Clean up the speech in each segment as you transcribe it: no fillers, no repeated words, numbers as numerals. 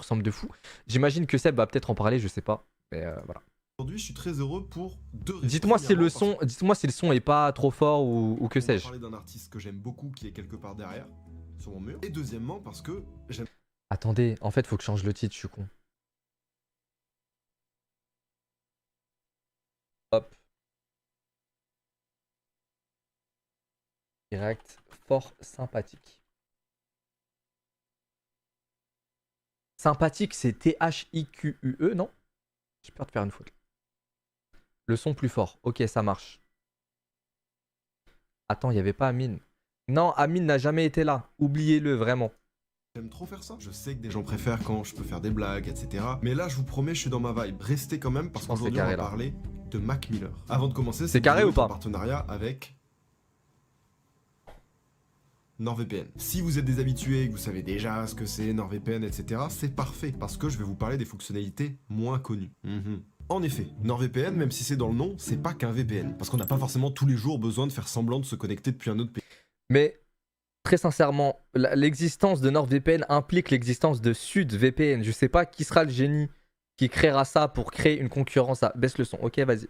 ressemble de fou. J'imagine que Seb va peut-être en parler, je sais pas. Mais voilà. Aujourd'hui, je suis très heureux pour deux raisons. Dites-moi si le son, est pas trop fort ou que on va sais-je. parler d'un artiste que j'aime beaucoup qui est quelque part derrière, sur mon mur. Et deuxièmement, parce que j'aime. Attendez, en fait, faut que je change le titre, je suis con. Hop. Direct, fort sympathique. Sympathique, c'est T-H-I-Q-U-E, non? J'ai peur de faire une faute. Le son plus fort. Ok, ça marche. Attends, il n'y avait pas Amine. Non, Amine n'a jamais été là. Oubliez-le, vraiment. J'aime trop faire ça. Je sais que des gens préfèrent quand je peux faire des blagues, etc. Mais là, je vous promets, je suis dans ma vibe. Restez quand même, parce qu'aujourd'hui, on va parler de Mac Miller. Avant de commencer, c'est carré ou pas? En partenariat avec NordVPN. Si vous êtes des habitués et que vous savez déjà ce que c'est NordVPN, etc., c'est parfait, parce que je vais vous parler des fonctionnalités moins connues. En effet, NordVPN, même si c'est dans le nom, c'est pas qu'un VPN, parce qu'on n'a pas forcément tous les jours besoin de faire semblant de se connecter depuis un autre pays. Mais très sincèrement, l'existence de NordVPN implique l'existence de SudVPN. Je sais pas qui sera le génie qui créera ça pour créer une concurrence. Baisse le son, ok, vas-y.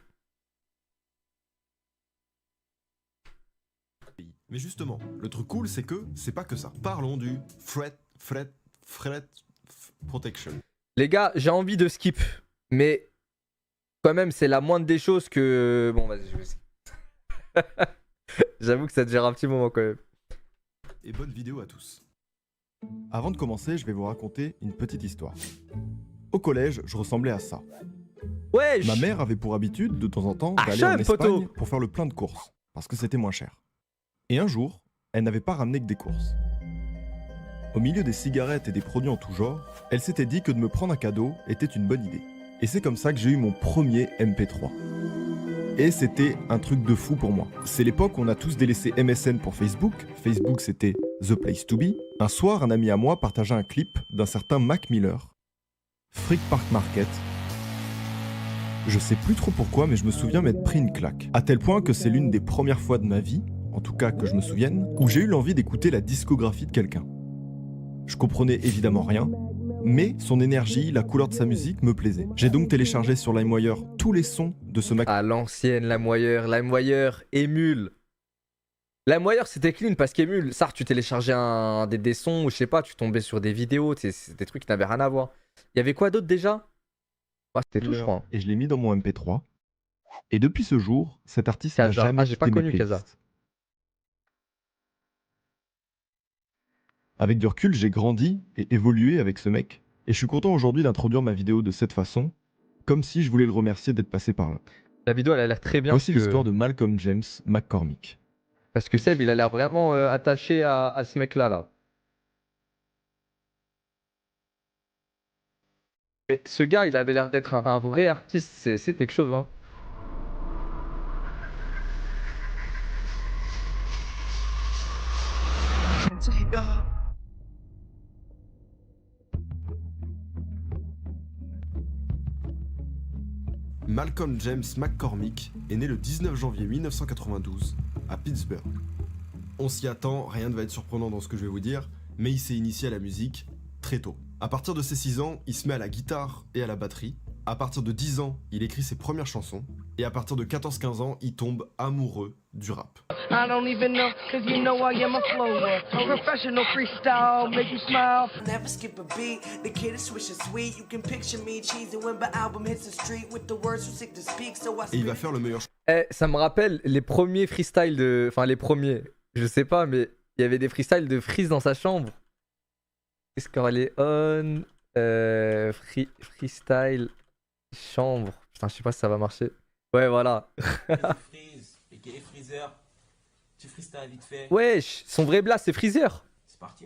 Mais justement, le truc cool, c'est que c'est pas que ça. Parlons du Threat Protection. Les gars, j'ai envie de skip, mais quand même, c'est la moindre des choses que... Bon, vas-y, je vais skip. J'avoue que ça te gère un petit moment quand même. Et bonne vidéo à tous. Avant de commencer, je vais vous raconter une petite histoire. Au collège, je ressemblais à ça. Wesh. Ma mère avait pour habitude, de temps en temps, d'aller en Espagne pour faire le plein de courses, parce que c'était moins cher. Et un jour, elle n'avait pas ramené que des courses. Au milieu des cigarettes et des produits en tout genre, elle s'était dit que de me prendre un cadeau était une bonne idée. Et c'est comme ça que j'ai eu mon premier MP3. Et c'était un truc de fou pour moi. C'est l'époque où on a tous délaissé MSN pour Facebook. Facebook, c'était The Place to Be. Un soir, un ami à moi partagea un clip d'un certain Mac Miller, Freak Park Market. Je sais plus trop pourquoi, mais je me souviens m'être pris une claque. À tel point que c'est l'une des premières fois de ma vie, en tout cas que je me souvienne, où j'ai eu l'envie d'écouter la discographie de quelqu'un. Je comprenais évidemment rien, mais son énergie, la couleur de sa musique me plaisait. J'ai donc téléchargé sur LimeWire tous les sons de ce Mac. À l'ancienne, LimeWire, Emule. LimeWire, c'était clean parce qu'Emule, ça, tu téléchargeais des sons ou je sais pas, tu tombais sur des vidéos, c'est des trucs qui n'avaient rien à voir. Il y avait quoi d'autre déjà? C'était tout, je crois. Et je l'ai mis dans mon MP3. Et depuis ce jour, cet artiste n'a jamais j'ai pas connu Kaza. Avec du recul, j'ai grandi et évolué avec ce mec, et je suis content aujourd'hui d'introduire ma vidéo de cette façon, comme si je voulais le remercier d'être passé par là. La vidéo, elle a l'air très bien. Voici l'histoire de Malcolm James McCormick. Parce que Seb, il a l'air vraiment attaché à ce mec-là, là. Mais ce gars, il avait l'air d'être un vrai artiste, c'est quelque chose, hein. Malcolm James McCormick est né le 19 janvier 1992 à Pittsburgh. On s'y attend, rien ne va être surprenant dans ce que je vais vous dire, mais il s'est initié à la musique très tôt. À partir de ses 6 ans, il se met à la guitare et à la batterie. À partir de 10 ans, il écrit ses premières chansons. Et à partir de 14-15 ans, il tombe amoureux du rap. Et il va faire le meilleur choix. Ça me rappelle les premiers freestyles de... Enfin, les premiers, je sais pas, mais il y avait des freestyles de Freeze dans sa chambre. Est-ce qu'elle est on freestyle chambre. Putain, je sais pas si ça va marcher. Ouais, voilà. Freezer. Tu freestyle vite fait. Wesh, son vrai blast, c'est Freezer. C'est parti.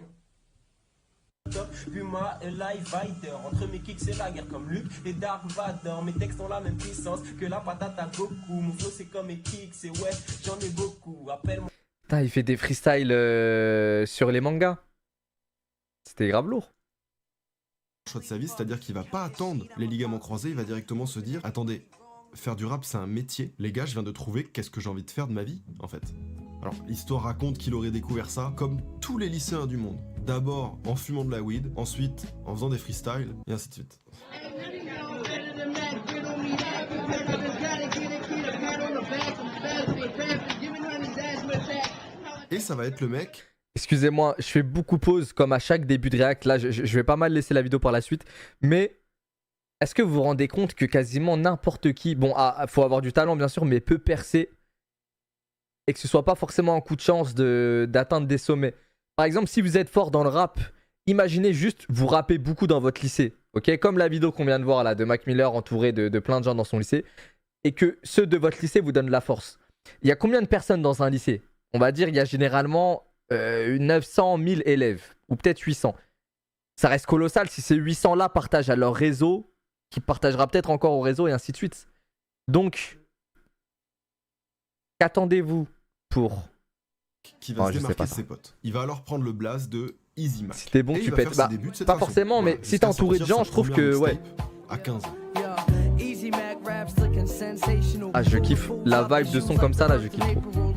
Puma et Live Rider. Entre mes kicks et la guerre comme Luke et Dark Vador. Mes textes ont la même puissance que la patate à Goku. Mon flow c'est comme mes kicks et ouais, j'en ai beaucoup. Appelle-moi. Putain, il fait des freestyles sur les mangas. C'était grave lourd. Choix de sa vie, c'est-à-dire qu'il va pas attendre les ligaments croisés, il va directement se dire attendez, faire du rap c'est un métier, les gars je viens de trouver qu'est-ce que j'ai envie de faire de ma vie en fait. Alors l'histoire raconte qu'il aurait découvert ça comme tous les lycéens du monde, D'abord en fumant de la weed, ensuite en faisant des freestyles, et ainsi de suite. Et ça va être le mec... Excusez-moi, je fais beaucoup pause comme à chaque début de réact. Là, je vais pas mal laisser la vidéo par la suite. Mais est-ce que vous vous rendez compte que quasiment n'importe qui, bon, faut avoir du talent bien sûr, mais peut percer et que ce soit pas forcément un coup de chance d'atteindre des sommets. Par exemple, si vous êtes fort dans le rap, imaginez juste vous rappez beaucoup dans votre lycée, ok? Comme la vidéo qu'on vient de voir là de Mac Miller entouré de plein de gens dans son lycée, et que ceux de votre lycée vous donnent de la force. Il y a combien de personnes dans un lycée? On va dire il y a généralement 900 000 élèves, ou peut-être 800. Ça reste colossal si ces 800 là partagent à leur réseau, qui partagera peut-être encore au réseau et ainsi de suite. Donc, qu'attendez-vous pour... Qui va se démarquer de ses potes. Il va alors prendre le blaze de Easy Mac. Si t'es bon, tu pètes. Bah, pas forcément, mais si t'es entouré de gens, je trouve que... Ouais. À 15 ans. Ah, je kiffe. La vibe de son comme ça, là, je kiffe trop.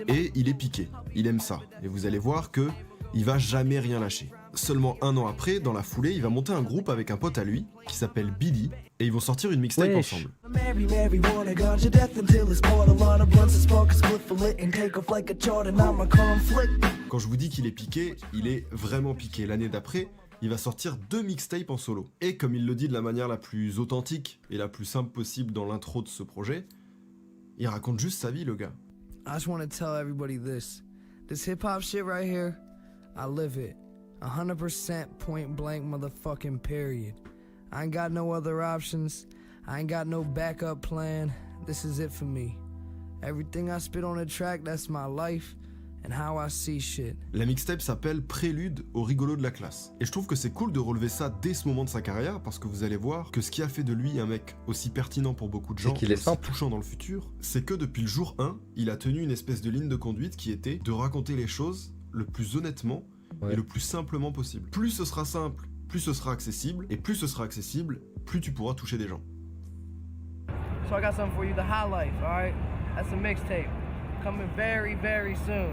Et il est piqué. Il aime ça. Et vous allez voir que il va jamais rien lâcher. Seulement un an après, dans la foulée, il va monter un groupe avec un pote à lui qui s'appelle Billy et ils vont sortir une mixtape ensemble. Quand je vous dis qu'il est piqué, il est vraiment piqué. L'année d'après, il va sortir 2 mixtapes en solo. Et comme il le dit de la manière la plus authentique et la plus simple possible dans l'intro de ce projet, il raconte juste sa vie, le gars. I just want to tell everybody this. This hip-hop shit right here, I live it. 100% point blank motherfucking period. I ain't got no other options. I ain't got no backup plan. This is it for me. Everything I spit on the track, that's my life and how I see shit. La mixtape s'appelle Prélude au rigolo de la classe. Et je trouve que c'est cool de relever ça dès ce moment de sa carrière parce que vous allez voir que ce qui a fait de lui un mec aussi pertinent pour beaucoup de gens et aussi touchant dans le futur, c'est que depuis le jour 1, il a tenu une espèce de ligne de conduite qui était de raconter les choses le plus honnêtement et le plus simplement possible. Plus ce sera simple, plus ce sera accessible, et plus ce sera accessible, plus tu pourras toucher des gens. So I got something for you, the High Life, alright? That's a mixtape. Coming very, very soon.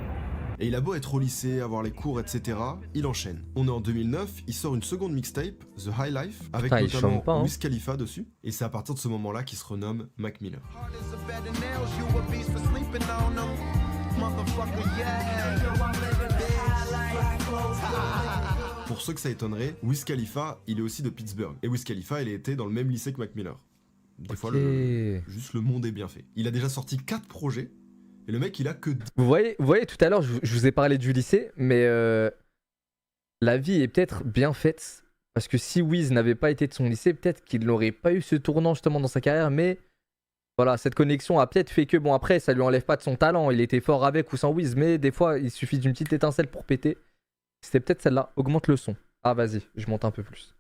Et il a beau être au lycée, avoir les cours, etc., il enchaîne. On est en 2009, il sort une seconde mixtape, The High Life, avec notamment Wiz Khalifa dessus, et c'est à partir de ce moment-là qu'il se renomme Mac Miller. Pour ceux que ça étonnerait, Wiz Khalifa, il est aussi de Pittsburgh. Et Wiz Khalifa, il a été dans le même lycée que Mac Miller. Des fois, juste le monde est bien fait. Il a déjà sorti 4 projets, et le mec, il a que... Vous voyez tout à l'heure, je vous ai parlé du lycée, mais la vie est peut-être bien faite. Parce que si Wiz n'avait pas été de son lycée, peut-être qu'il n'aurait pas eu ce tournant justement dans sa carrière, mais... Voilà, cette connexion a peut-être fait que, bon après, ça lui enlève pas de son talent, il était fort avec ou sans Wiz, mais des fois, il suffit d'une petite étincelle pour péter. C'était peut-être celle-là, augmente le son. Ah vas-y, je monte un peu plus.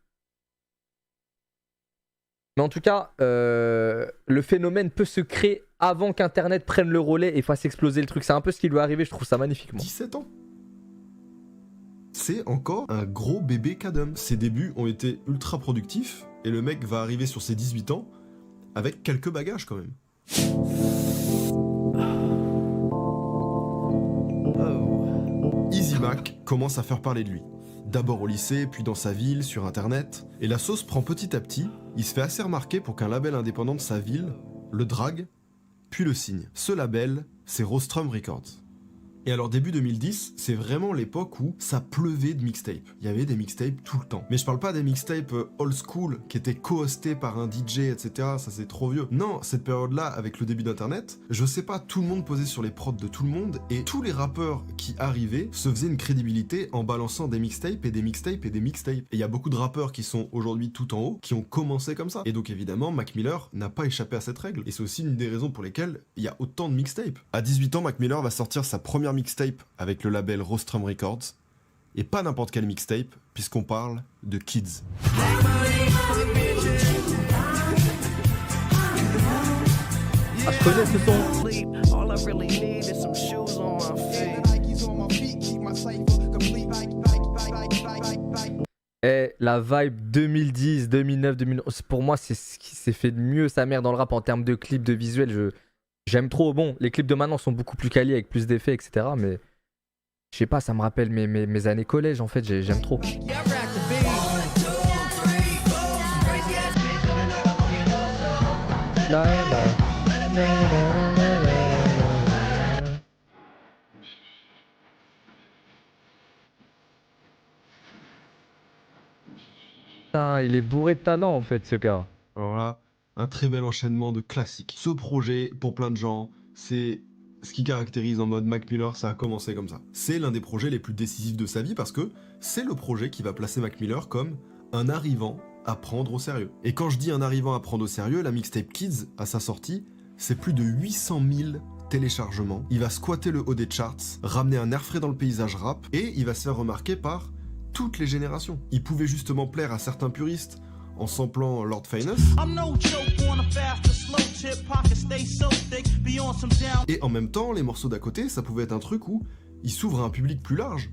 Mais en tout cas, le phénomène peut se créer avant qu'Internet prenne le relais et fasse exploser le truc. C'est un peu ce qui lui est arrivé, je trouve ça magnifiquement. 17 ans. C'est encore un gros bébé Kadum. Ses débuts ont été ultra productifs, et le mec va arriver sur ses 18 ans avec quelques bagages quand même. Easy Mac commence à faire parler de lui. D'abord au lycée, puis dans sa ville, sur internet. Et la sauce prend petit à petit, il se fait assez remarquer pour qu'un label indépendant de sa ville le drague, puis le signe. Ce label, c'est Rostrum Records. Et alors début 2010, c'est vraiment l'époque où ça pleuvait de mixtapes. Il y avait des mixtapes tout le temps. Mais je parle pas des mixtapes old school qui étaient co-hostés par un DJ, etc. Ça c'est trop vieux. Non, cette période-là, avec le début d'internet, je sais pas, tout le monde posait sur les prods de tout le monde et tous les rappeurs qui arrivaient se faisaient une crédibilité en balançant des mixtapes et des mixtapes et des mixtapes. Et il y a beaucoup de rappeurs qui sont aujourd'hui tout en haut qui ont commencé comme ça. Et donc évidemment, Mac Miller n'a pas échappé à cette règle. Et c'est aussi une des raisons pour lesquelles il y a autant de mixtapes. À 18 ans, Mac Miller va sortir sa première mixtape avec le label Rostrum Records, et pas n'importe quel mixtape, puisqu'on parle de Kids. Ah, je connais ce son. Et la vibe 2010, 2009, 2011, pour moi, c'est ce qui s'est fait de mieux sa mère dans le rap en termes de clips, de visuels. J'aime trop. Bon, les clips de maintenant sont beaucoup plus quali avec plus d'effets, etc. Mais Je sais pas, ça me rappelle mes années collège en fait, j'aime trop. Putain, il est bourré de talent en fait ce gars. Alors là, un très bel enchaînement de classiques. Ce projet, pour plein de gens, c'est ce qui caractérise en mode Mac Miller, ça a commencé comme ça. C'est l'un des projets les plus décisifs de sa vie parce que c'est le projet qui va placer Mac Miller comme un arrivant à prendre au sérieux. Et quand je dis un arrivant à prendre au sérieux, la mixtape Kids, à sa sortie, c'est plus de 800 000 téléchargements. Il va squatter le haut des charts, ramener un air frais dans le paysage rap, et il va se faire remarquer par toutes les générations. Il pouvait justement plaire à certains puristes en samplant Lord Finest. Et en même temps, les morceaux d'à côté, ça pouvait être un truc où il s'ouvre à un public plus large.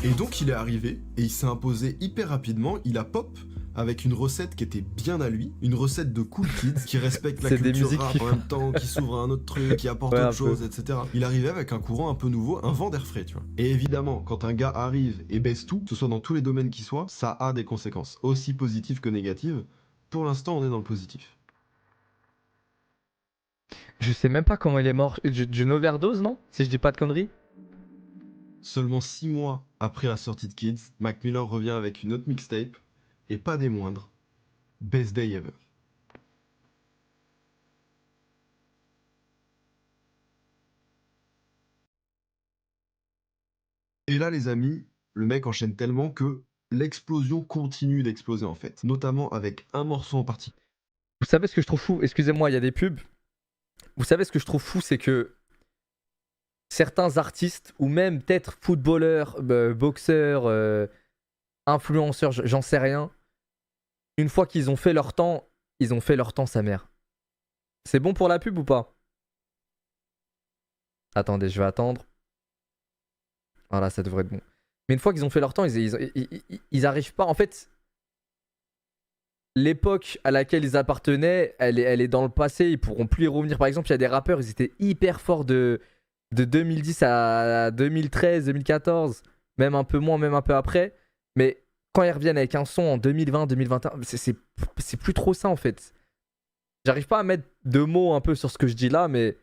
Et donc il est arrivé et il s'est imposé hyper rapidement, il a pop avec une recette qui était bien à lui, une recette de cool kids qui respecte la culture rap en même temps, qui s'ouvre à un autre truc, qui apporte autre chose, etc. Il arrivait avec un courant un peu nouveau, un vent d'air frais, tu vois. Et évidemment, quand un gars arrive et baisse tout, que ce soit dans tous les domaines qui soient, ça a des conséquences, aussi positives que négatives. Pour l'instant, on est dans le positif. Je sais même pas comment il est mort. D'une overdose, non? Si je dis pas de conneries. Seulement 6 mois après la sortie de Kids, Mac Miller revient avec une autre mixtape, et pas des moindres, Best Day Ever. Et là les amis, le mec enchaîne tellement que l'explosion continue d'exploser en fait, notamment avec un morceau en particulier. Vous savez ce que je trouve fou? Excusez-moi, il y a des pubs. Vous savez ce que je trouve fou, c'est que certains artistes, ou même peut-être footballeurs, boxeurs, influenceurs, j'en sais rien, une fois qu'ils ont fait leur temps, ils ont fait leur temps, sa mère. C'est bon pour la pub ou pas? Attendez, je vais attendre. Voilà, ça devrait être bon. Mais une fois qu'ils ont fait leur temps, ils arrivent pas. En fait, l'époque à laquelle ils appartenaient, elle est dans le passé. Ils pourront plus y revenir. Par exemple, il y a des rappeurs, ils étaient hyper forts de 2010 à 2013, 2014, même un peu moins, même un peu après. Mais quand ils reviennent avec un son en 2020, 2021, c'est plus trop ça en fait. J'arrive pas à mettre de mots un peu sur ce que je dis là, mais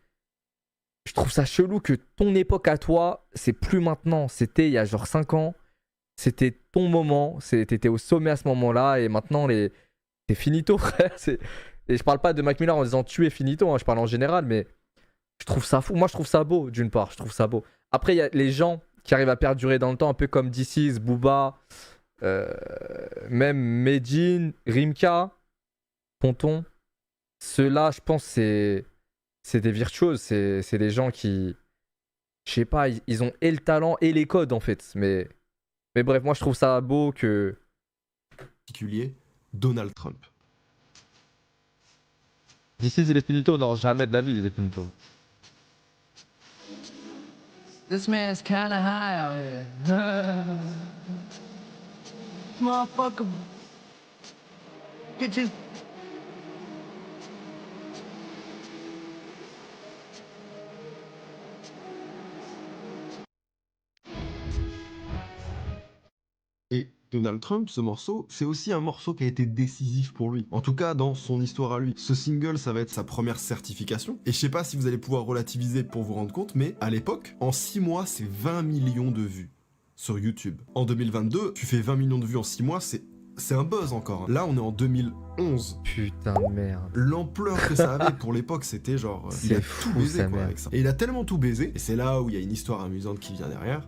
je trouve ça chelou que ton époque à toi, c'est plus maintenant. C'était il y a genre 5 ans. C'était ton moment. T'étais au sommet à ce moment-là. Et maintenant, c'est finito, frère. Et je parle pas de Mac Miller en disant tu es finito. Hein, je parle en général, mais je trouve ça fou. Moi, je trouve ça beau, d'une part. Je trouve ça beau. Après, il y a les gens qui arrivent à perdurer dans le temps, un peu comme DC's, Booba, même Medine, Rimka, Tonton. Ceux-là, je pense, c'est des virtuoses. C'est des gens qui, je sais pas, ils ont et le talent et les codes, en fait. Mais bref, moi, je trouve ça beau que... particulier, Donald Trump. D'ici, il est finito. Non, jamais de la vie, il est finito. This man's kinda high out here. Motherfucker. Get you. Et Donald Trump, ce morceau, c'est aussi un morceau qui a été décisif pour lui. En tout cas, dans son histoire à lui. Ce single, ça va être sa première certification. Et je sais pas si vous allez pouvoir relativiser pour vous rendre compte, mais à l'époque, en 6 mois, c'est 20 millions de vues sur YouTube. En 2022, tu fais 20 millions de vues en 6 mois, c'est un buzz encore. Là, on est en 2011. Putain de merde. L'ampleur que ça avait pour l'époque, c'était genre... il a tout baisé, quoi, avec ça. Et il a tellement tout baisé, et c'est là où il y a une histoire amusante qui vient derrière,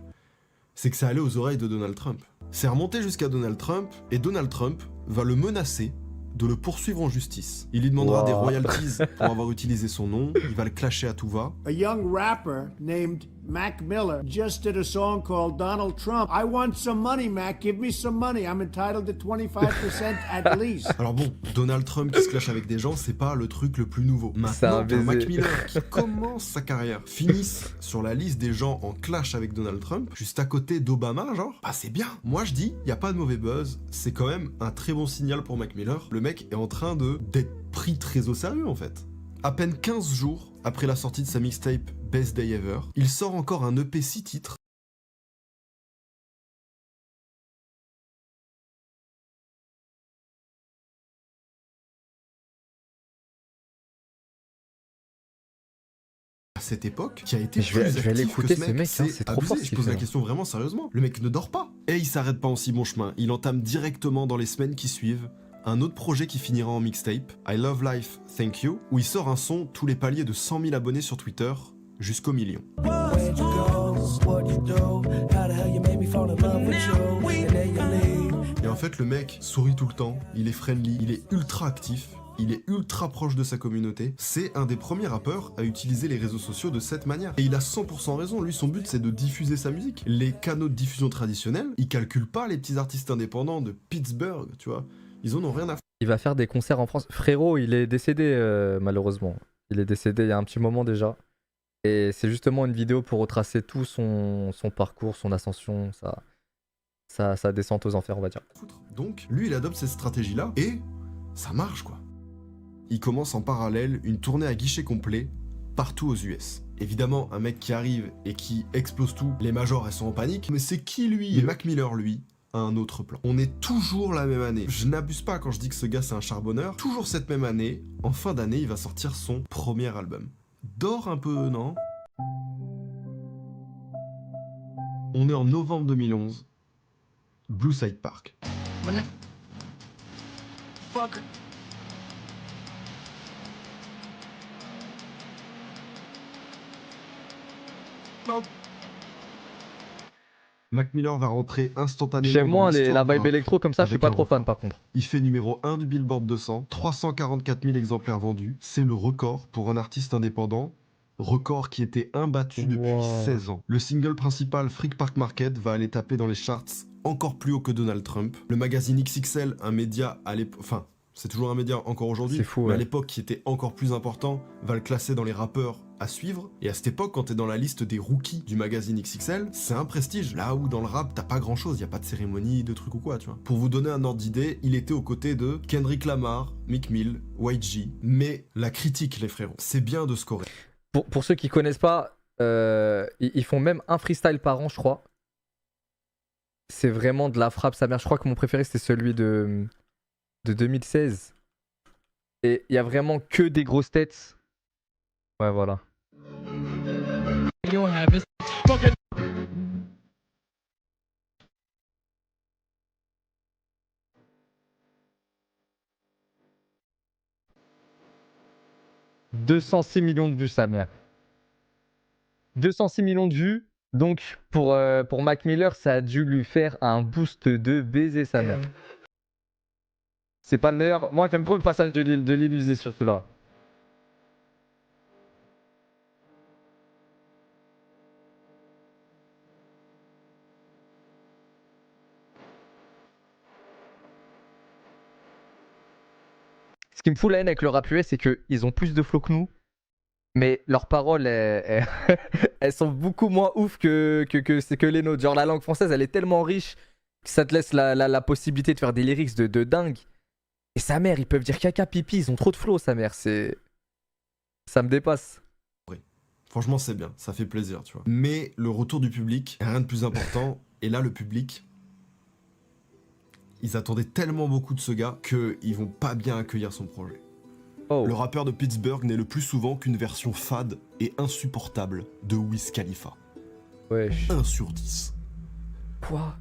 c'est que ça allait aux oreilles de Donald Trump. C'est remonté jusqu'à Donald Trump, et Donald Trump va le menacer de le poursuivre en justice. Il lui demandera des royalties pour avoir utilisé son nom, il va le clasher à tout va. A young rapper named Mac Miller just did a song called Donald Trump. I want some money, Mac. Give me some money. I'm entitled to 25% at least. Alors bon, Donald Trump qui se clash avec des gens, c'est pas le truc le plus nouveau. Maintenant qu'un Mac Miller qui commence sa carrière finisse sur la liste des gens en clash avec Donald Trump, juste à côté d'Obama, genre, bah c'est bien. Moi je dis, y a pas de mauvais buzz, c'est quand même un très bon signal pour Mac Miller. Le mec est en train d'être pris très au sérieux en fait. À peine 15 jours après la sortie de sa mixtape Best Day Ever, il sort encore un EP 6 titres. À cette époque, qui a été je vais l'écouter ce mec, hein, c'est trop fort. Je pose la question vraiment sérieusement. Le mec ne dort pas. Et il s'arrête pas en si bon chemin. Il entame directement dans les semaines qui suivent un autre projet qui finira en mixtape, I Love Life, Thank You, où il sort un son tous les paliers de 100 000 abonnés sur Twitter jusqu'au million. Et en fait, le mec sourit tout le temps, il est friendly, il est ultra actif, il est ultra proche de sa communauté. C'est un des premiers rappeurs à utiliser les réseaux sociaux de cette manière. Et il a 100% raison, lui son but c'est de diffuser sa musique. Les canaux de diffusion traditionnels, ils calculent pas les petits artistes indépendants de Pittsburgh, tu vois. Ils en ont rien à faire. Il va faire des concerts en France. Frérot, il est décédé malheureusement. Il est décédé il y a un petit moment déjà. Et c'est justement une vidéo pour retracer tout son parcours, son ascension, sa descente aux enfers, on va dire. Donc, lui, il adopte cette stratégie-là et ça marche, quoi. Il commence en parallèle une tournée à guichet complet partout aux US. Évidemment, un mec qui arrive et qui explose tout, les majors, elles sont en panique. Mais c'est qui, lui? Et Mac Miller, lui, a un autre plan. On est toujours la même année. Je n'abuse pas quand je dis que ce gars, c'est un charbonneur. Toujours cette même année, en fin d'année, il va sortir son premier album. Dors un peu, non? On est en novembre 2011. Blue Side Park. Fuck. Mac Miller va rentrer instantanément. J'aime moins la vibe électro comme ça, je suis pas trop fan par contre. Il fait numéro 1 du Billboard 200, 344 000 exemplaires vendus. C'est le record pour un artiste indépendant. Record qui était imbattu depuis 16 ans. Le single principal, Freak Park Market, va aller taper dans les charts encore plus haut que Donald Trump. Le magazine XXL, un média à l'époque... Enfin, c'est toujours un média encore aujourd'hui, mais à l'époque qui était encore plus important, va le classer dans les rappeurs à suivre. Et à cette époque, quand t'es dans la liste des rookies du magazine XXL, c'est un prestige. Là où dans le rap, t'as pas grand chose, y a pas de cérémonie, de trucs ou quoi, tu vois. Pour vous donner un ordre d'idée, il était aux côtés de Kendrick Lamar, Meek Mill, YG. Mais la critique, les frérots, c'est bien de scorer. Pour ceux qui connaissent pas, ils font même un freestyle par an, je crois. C'est vraiment de la frappe, sa mère. Je crois que mon préféré, c'était celui de 2016. Et il y a vraiment que des grosses têtes. Ouais, voilà. « 206 millions de vues, sa mère. 206 millions de vues. Donc, pour Mac Miller, ça a dû lui faire un boost de baiser, sa mère. C'est pas le meilleur. Moi, j'aime trop le passage de l'Élysée sur celui-là. Ce qui me fout la haine avec le rap US, c'est qu'ils ont plus de flow que nous, mais leurs paroles, elles sont beaucoup moins ouf que les nôtres. Genre, la langue française, elle est tellement riche que ça te laisse la possibilité de faire des lyrics de dingue. Et sa mère, ils peuvent dire caca, pipi, ils ont trop de flow, sa mère, c'est... Ça me dépasse. Oui. Franchement, c'est bien, ça fait plaisir, tu vois. Mais le retour du public, rien de plus important, et là, le public... Ils attendaient tellement beaucoup de ce gars qu'ils vont pas bien accueillir son projet. Oh. Le rappeur de Pittsburgh n'est le plus souvent qu'une version fade et insupportable de Wiz Khalifa. Wesh. 1 sur 10. Quoi?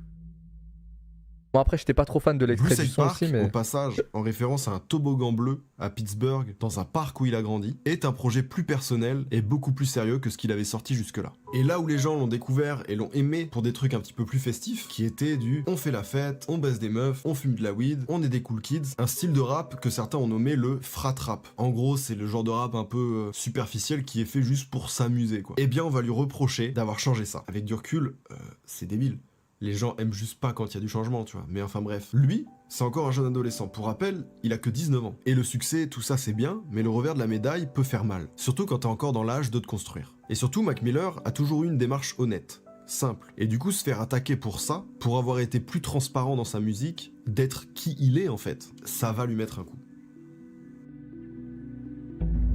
Bon, après, j'étais pas trop fan de l'extrait Blue du Side son Park, aussi, mais. au passage, en référence à un toboggan bleu à Pittsburgh, dans un parc où il a grandi, est un projet plus personnel et beaucoup plus sérieux que ce qu'il avait sorti jusque-là. Et là où les gens l'ont découvert et l'ont aimé pour des trucs un petit peu plus festifs, qui étaient du on fait la fête, on baisse des meufs, on fume de la weed, on est des cool kids, un style de rap que certains ont nommé le frat rap. En gros, c'est le genre de rap un peu superficiel qui est fait juste pour s'amuser, quoi. Eh bien, on va lui reprocher d'avoir changé ça. Avec du recul, c'est débile. Les gens aiment juste pas quand il y a du changement, tu vois. Mais enfin bref. Lui, c'est encore un jeune adolescent. Pour rappel, il a que 19 ans. Et le succès, tout ça c'est bien, mais le revers de la médaille peut faire mal. Surtout quand t'es encore dans l'âge de te construire. Et surtout, Mac Miller a toujours eu une démarche honnête, simple. Et du coup, se faire attaquer pour ça, pour avoir été plus transparent dans sa musique, d'être qui il est en fait, ça va lui mettre un coup.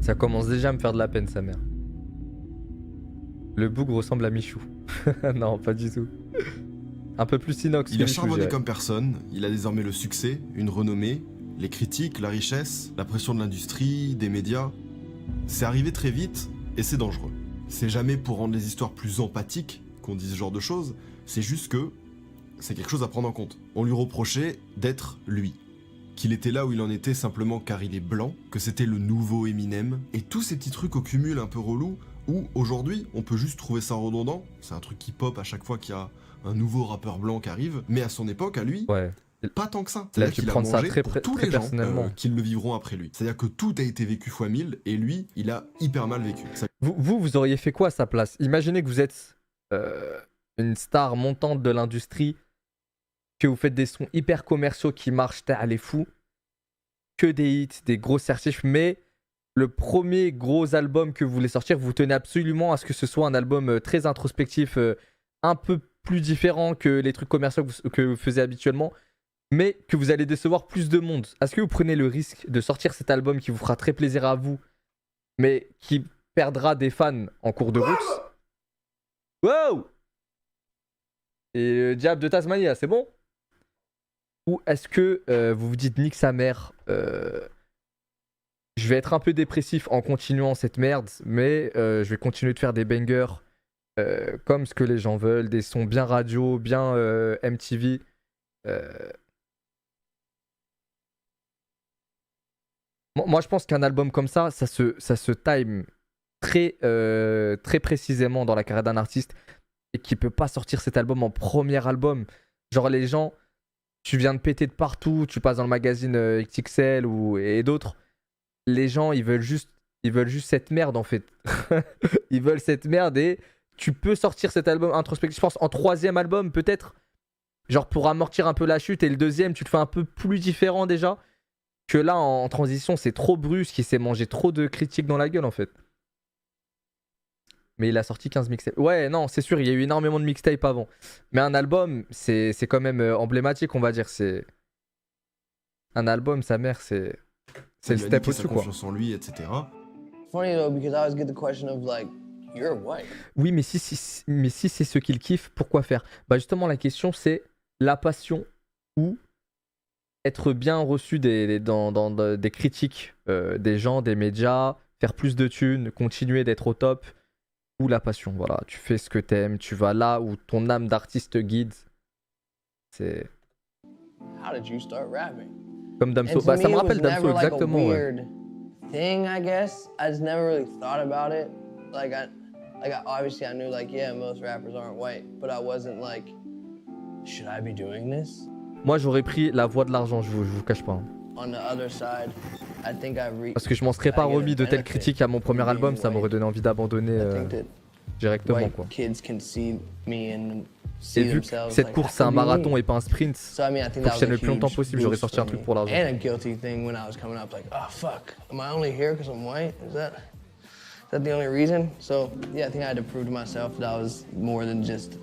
Ça commence déjà à me faire de la peine, sa mère. Le bougre ressemble à Michou. Non, pas du tout. Un peu plus inox. Il a charbonné comme personne, il a désormais le succès, une renommée, les critiques, la richesse, la pression de l'industrie, des médias. C'est arrivé très vite et c'est dangereux. C'est jamais pour rendre les histoires plus empathiques qu'on dit ce genre de choses, c'est juste que c'est quelque chose à prendre en compte. On lui reprochait d'être lui. Qu'il était là où il en était simplement car il est blanc, que c'était le nouveau Eminem, et tous ces petits trucs au cumul un peu relous, où aujourd'hui on peut juste trouver ça redondant, c'est un truc qui pop à chaque fois qu'il y a un nouveau rappeur blanc qui arrive, mais à son époque, à lui, ouais. Pas tant que ça. Là, C'est-à-dire tu qu'il a prends ça mangé très, pour tous très les gens personnellement. qui le vivront après lui. C'est-à-dire que tout a été vécu fois 1000 et lui, il a hyper mal vécu. Ça... Vous auriez fait quoi à sa place? Imaginez que vous êtes une star montante de l'industrie, que vous faites des sons hyper commerciaux qui marchent, les fous, que des hits, des gros certifs, mais le premier gros album que vous voulez sortir, vous tenez absolument à ce que ce soit un album très introspectif, un peu plus différent que les trucs commerciaux que vous faisiez habituellement, mais que vous allez décevoir plus de monde. Est-ce que vous prenez le risque de sortir cet album qui vous fera très plaisir à vous, mais qui perdra des fans en cours de route? Wow! Et le diable de Tasmanie, c'est bon? Ou est-ce que vous vous dites nique sa mère, je vais être un peu dépressif en continuant cette merde, mais je vais continuer de faire des bangers comme ce que les gens veulent, des sons bien radio, bien MTV. Moi, je pense qu'un album comme ça se time très précisément dans la carrière d'un artiste et qui peut pas sortir cet album en premier album. Genre les gens, tu viens de péter de partout, tu passes dans le magazine XXL et d'autres. Les gens, ils veulent juste cette merde en fait. Ils veulent cette merde et tu peux sortir cet album introspectif, je pense, en troisième album peut-être. Genre pour amortir un peu la chute, et le deuxième, tu le fais un peu plus différent déjà. Que là, en transition, c'est trop brusque, il s'est mangé trop de critiques dans la gueule en fait. Mais il a sorti 15 mixtapes. Ouais, non, c'est sûr, il y a eu énormément de mixtapes avant. Mais un album, c'est quand même emblématique, on va dire. C'est un album, sa mère, c'est le step au-dessus, quoi. Confiance en lui, etc. Funny though, because I always get the question of like, you're white. Oui, mais si c'est ce qu'il kiffe, pourquoi faire? Bah justement, la question, c'est la passion ou être bien reçu dans des critiques des gens, des médias, faire plus de thunes, continuer d'être au top, ou la passion. Voilà, tu fais ce que t'aimes, tu vas là où ton âme d'artiste guide. C'est... How did you start rapping? Comme Damso. Bah ça me rappelle Damso exactement. Weird thing, I guess. I just never really thought about it. Obviously I knew like, yeah, most rappers aren't white, but I wasn't like, should I be doing this? Moi j'aurais pris la voie de l'argent, je vous cache pas. Hein. On the other side, I think parce que je m'en serais pas remis de telles critiques à mon premier album, ça m'aurait donné envie d'abandonner directement quoi. Et vu que cette course c'est un marathon et pas un sprint, faut que je tienne le plus longtemps possible, j'aurais sorti un truc pour l'argent. And a guilty thing when I was coming up, like, oh fuck, am I only here because I'm white? Is that the only reason? So yeah, I think I had to prove to myself that I was more than just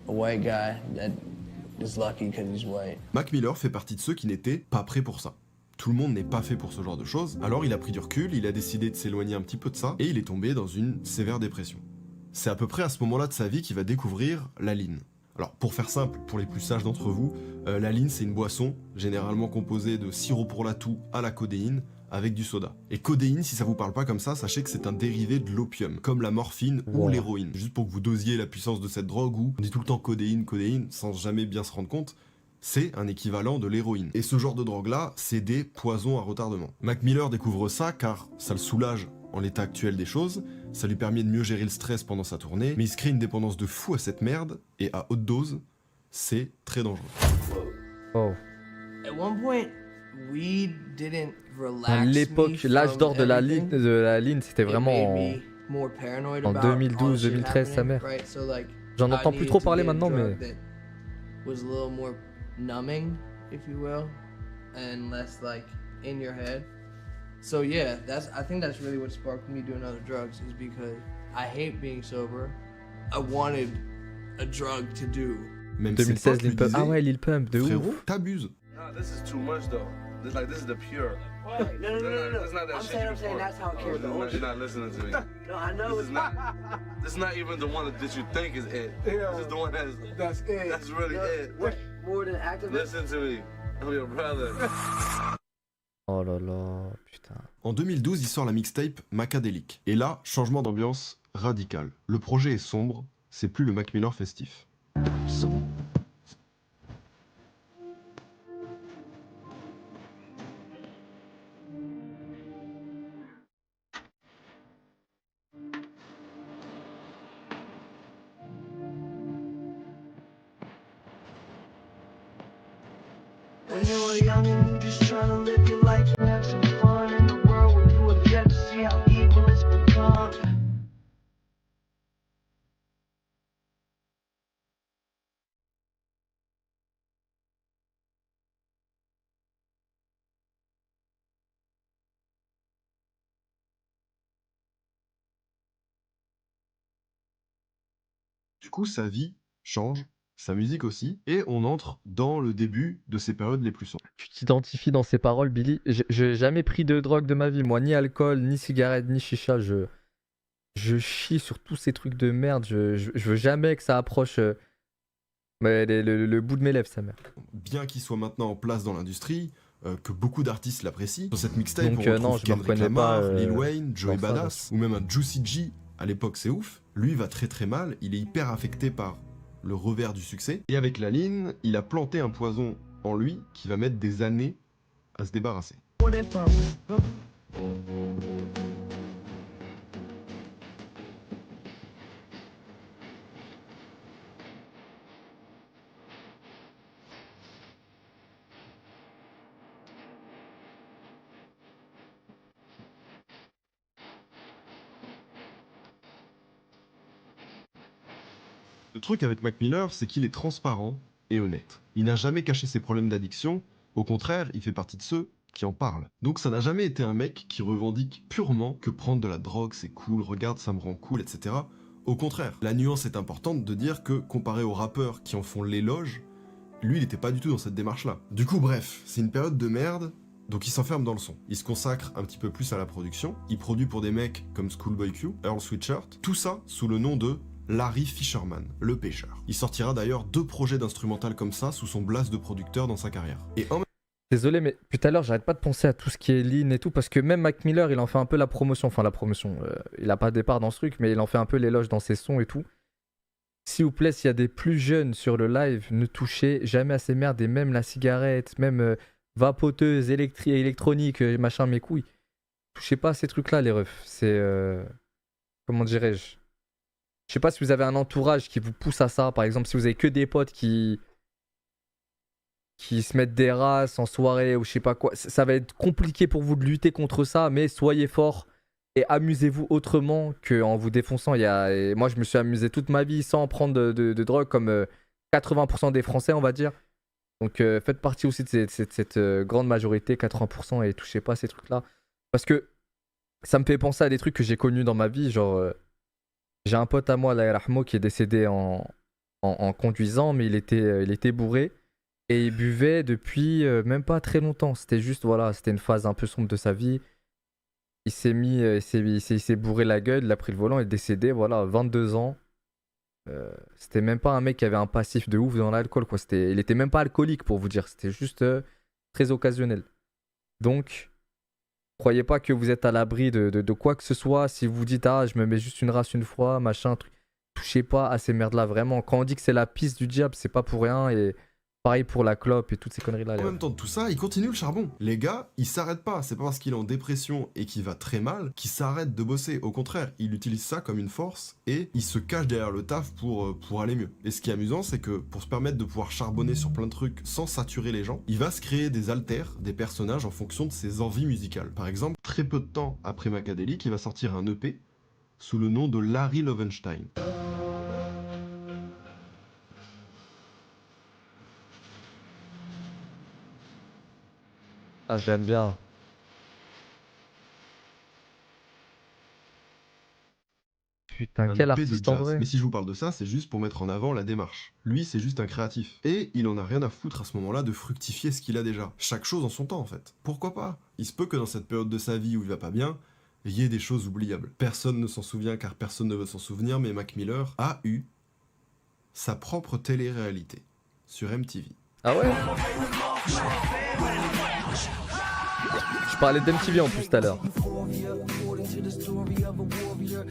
a white guy that is lucky because he's white. Mac Miller fait partie de ceux qui n'étaient pas prêts pour ça. Tout le monde n'est pas fait pour ce genre de choses, alors il a pris du recul, il a décidé de s'éloigner un petit peu de ça, et il est tombé dans une sévère dépression. C'est à peu près à ce moment-là de sa vie qu'il va découvrir la lean. Alors pour faire simple, pour les plus sages d'entre vous, la lean c'est une boisson, généralement composée de sirop pour la toux à la codéine, avec du soda. Et codéine, si ça vous parle pas comme ça, sachez que c'est un dérivé de l'opium, comme la morphine ou l'héroïne. Juste pour que vous dosiez la puissance de cette drogue où on dit tout le temps codéine, codéine, sans jamais bien se rendre compte C'est un équivalent de l'héroïne. Et ce genre de drogue-là, c'est des poisons à retardement. Mac Miller découvre ça car ça le soulage en l'état actuel des choses, ça lui permet de mieux gérer le stress pendant sa tournée, mais il se crée une dépendance de fou à cette merde, et à haute dose, c'est très dangereux. Oh. At one point, weed didn't relax À l'époque, l'âge d'or de la ligne, c'était It vraiment made me more paranoid en about all the 2012, shit 2013, sa happening, mère. right? So, like, J'en I entends plus needed trop to parler get a maintenant, mais drug that was a little more numbing, if you will, and less like in your head. So yeah, I think that's really what sparked me doing other drugs, is because I hate being sober. I wanted a drug to do. Même ses 2016, potes lui Lil Pump. Ah disaient, ouais, Lil Pump, de frérot, ouf. t'abuses. Nah, this is too much though. This is the pure. Right. No. It's not that I'm shit saying before. that's how it came. You're not listening to me. No, I know This it's is not. This is not even the one that you think is it. This is the one that's it. That's really it. More than activist. Listen to me. I'm your brother. Oh là là, putain. En 2012, il sort la mixtape Macadélique. Et là, changement d'ambiance radical. Le projet est sombre, c'est plus le Mac Miller festif. When you were young and you just trying to live your life and have some fun in the world where you have yet to see how evil it's become. Du coup, sa vie change, sa musique aussi, et on entre dans le début de ses périodes les plus sombres. Tu t'identifies dans ses paroles, Billy. J'ai jamais pris de drogue de ma vie, moi. Ni alcool, ni cigarette, ni chicha. Je chie sur tous ces trucs de merde. Je veux jamais que ça approche le bout de mes lèvres, sa mère. Bien qu'il soit maintenant en place dans l'industrie, que beaucoup d'artistes l'apprécient, sur cette mixtape Donc, on retrouve non, je me Kendrick reconnais Lamar, pas, Lil Wayne, Joey dans ça, Badass, ou même un Juicy J, à l'époque c'est ouf. Lui va très très mal, il est hyper affecté par le revers du succès. Et avec la ligne, il a planté un poison en lui qui va mettre des années à se débarrasser. Le truc avec Mac Miller, c'est qu'il est transparent et honnête. Il n'a jamais caché ses problèmes d'addiction, au contraire, il fait partie de ceux qui en parlent. Donc ça n'a jamais été un mec qui revendique purement que prendre de la drogue c'est cool, regarde ça me rend cool, etc. Au contraire, la nuance est importante de dire que, comparé aux rappeurs qui en font l'éloge, lui il n'était pas du tout dans cette démarche-là. Du coup bref, c'est une période de merde, donc il s'enferme dans le son. Il se consacre un petit peu plus à la production, il produit pour des mecs comme Schoolboy Q, Earl Sweatshirt, tout ça sous le nom de Larry Fisherman, le pêcheur. Il sortira d'ailleurs 2 projets d'instrumental comme ça sous son blast de producteur dans sa carrière. Et en Désolé, mais depuis tout à l'heure, j'arrête pas de penser à tout ce qui est lean et tout, parce que même Mac Miller, il en fait un peu la promotion. Enfin, la promotion, il a pas de départ dans ce truc, mais il en fait un peu l'éloge dans ses sons et tout. S'il vous plaît, s'il y a des plus jeunes sur le live, ne touchez jamais à ces merdes, et même la cigarette, même vapoteuse, électronique, machin, mes couilles. Touchez pas à ces trucs-là, les refs. C'est... comment dirais-je? Je sais pas si vous avez un entourage qui vous pousse à ça. Par exemple, si vous avez que des potes qui se mettent des races en soirée ou je sais pas quoi, ça va être compliqué pour vous de lutter contre ça, mais soyez forts et amusez-vous autrement qu'en vous défonçant. Et moi, je me suis amusé toute ma vie sans prendre de drogue comme 80% des Français, on va dire. Donc faites partie aussi de cette grande majorité, 80%, et touchez pas à ces trucs-là. Parce que ça me fait penser à des trucs que j'ai connus dans ma vie, genre... J'ai un pote à moi, Allah yarhamou, qui est décédé en conduisant, mais il était bourré et il buvait depuis même pas très longtemps. C'était juste, voilà, c'était une phase un peu sombre de sa vie. Il s'est bourré la gueule, il a pris le volant, il est décédé, voilà, 22 ans. C'était même pas un mec qui avait un passif de ouf dans l'alcool, quoi. Il était même pas alcoolique, pour vous dire. C'était juste très occasionnel. Donc... croyez pas que vous êtes à l'abri de quoi que ce soit. Si vous dites, ah, je me mets juste une race une fois, machin, truc. Touchez pas à ces merdes-là, vraiment. Quand on dit que c'est la piste du diable, c'est pas pour rien. Et Pareil pour la clope et toutes ces conneries là. En même temps de tout ça, il continue le charbon. Les gars, il s'arrête pas. C'est pas parce qu'il est en dépression et qu'il va très mal qu'il s'arrête de bosser. Au contraire, il utilise ça comme une force et il se cache derrière le taf pour aller mieux. Et ce qui est amusant, c'est que pour se permettre de pouvoir charbonner sur plein de trucs sans saturer les gens, il va se créer des alters, des personnages en fonction de ses envies musicales. Par exemple, très peu de temps après Macadélique, il va sortir un EP sous le nom de Larry Lovenstein. Ah, j'aime bien. Putain, quel EP de artiste en jazz. vrai. Mais si je vous parle de ça, c'est juste pour mettre en avant la démarche. Lui, c'est juste un créatif. Et il en a rien à foutre à ce moment-là de fructifier ce qu'il a déjà. Chaque chose en son temps, en fait. Pourquoi pas? Il se peut que dans cette période de sa vie où il va pas bien, il y ait des choses oubliables. Personne ne s'en souvient car personne ne veut s'en souvenir, mais Mac Miller a eu sa propre télé-réalité sur MTV. Ah ouais? Je parlais d'MTV en plus tout à l'heure.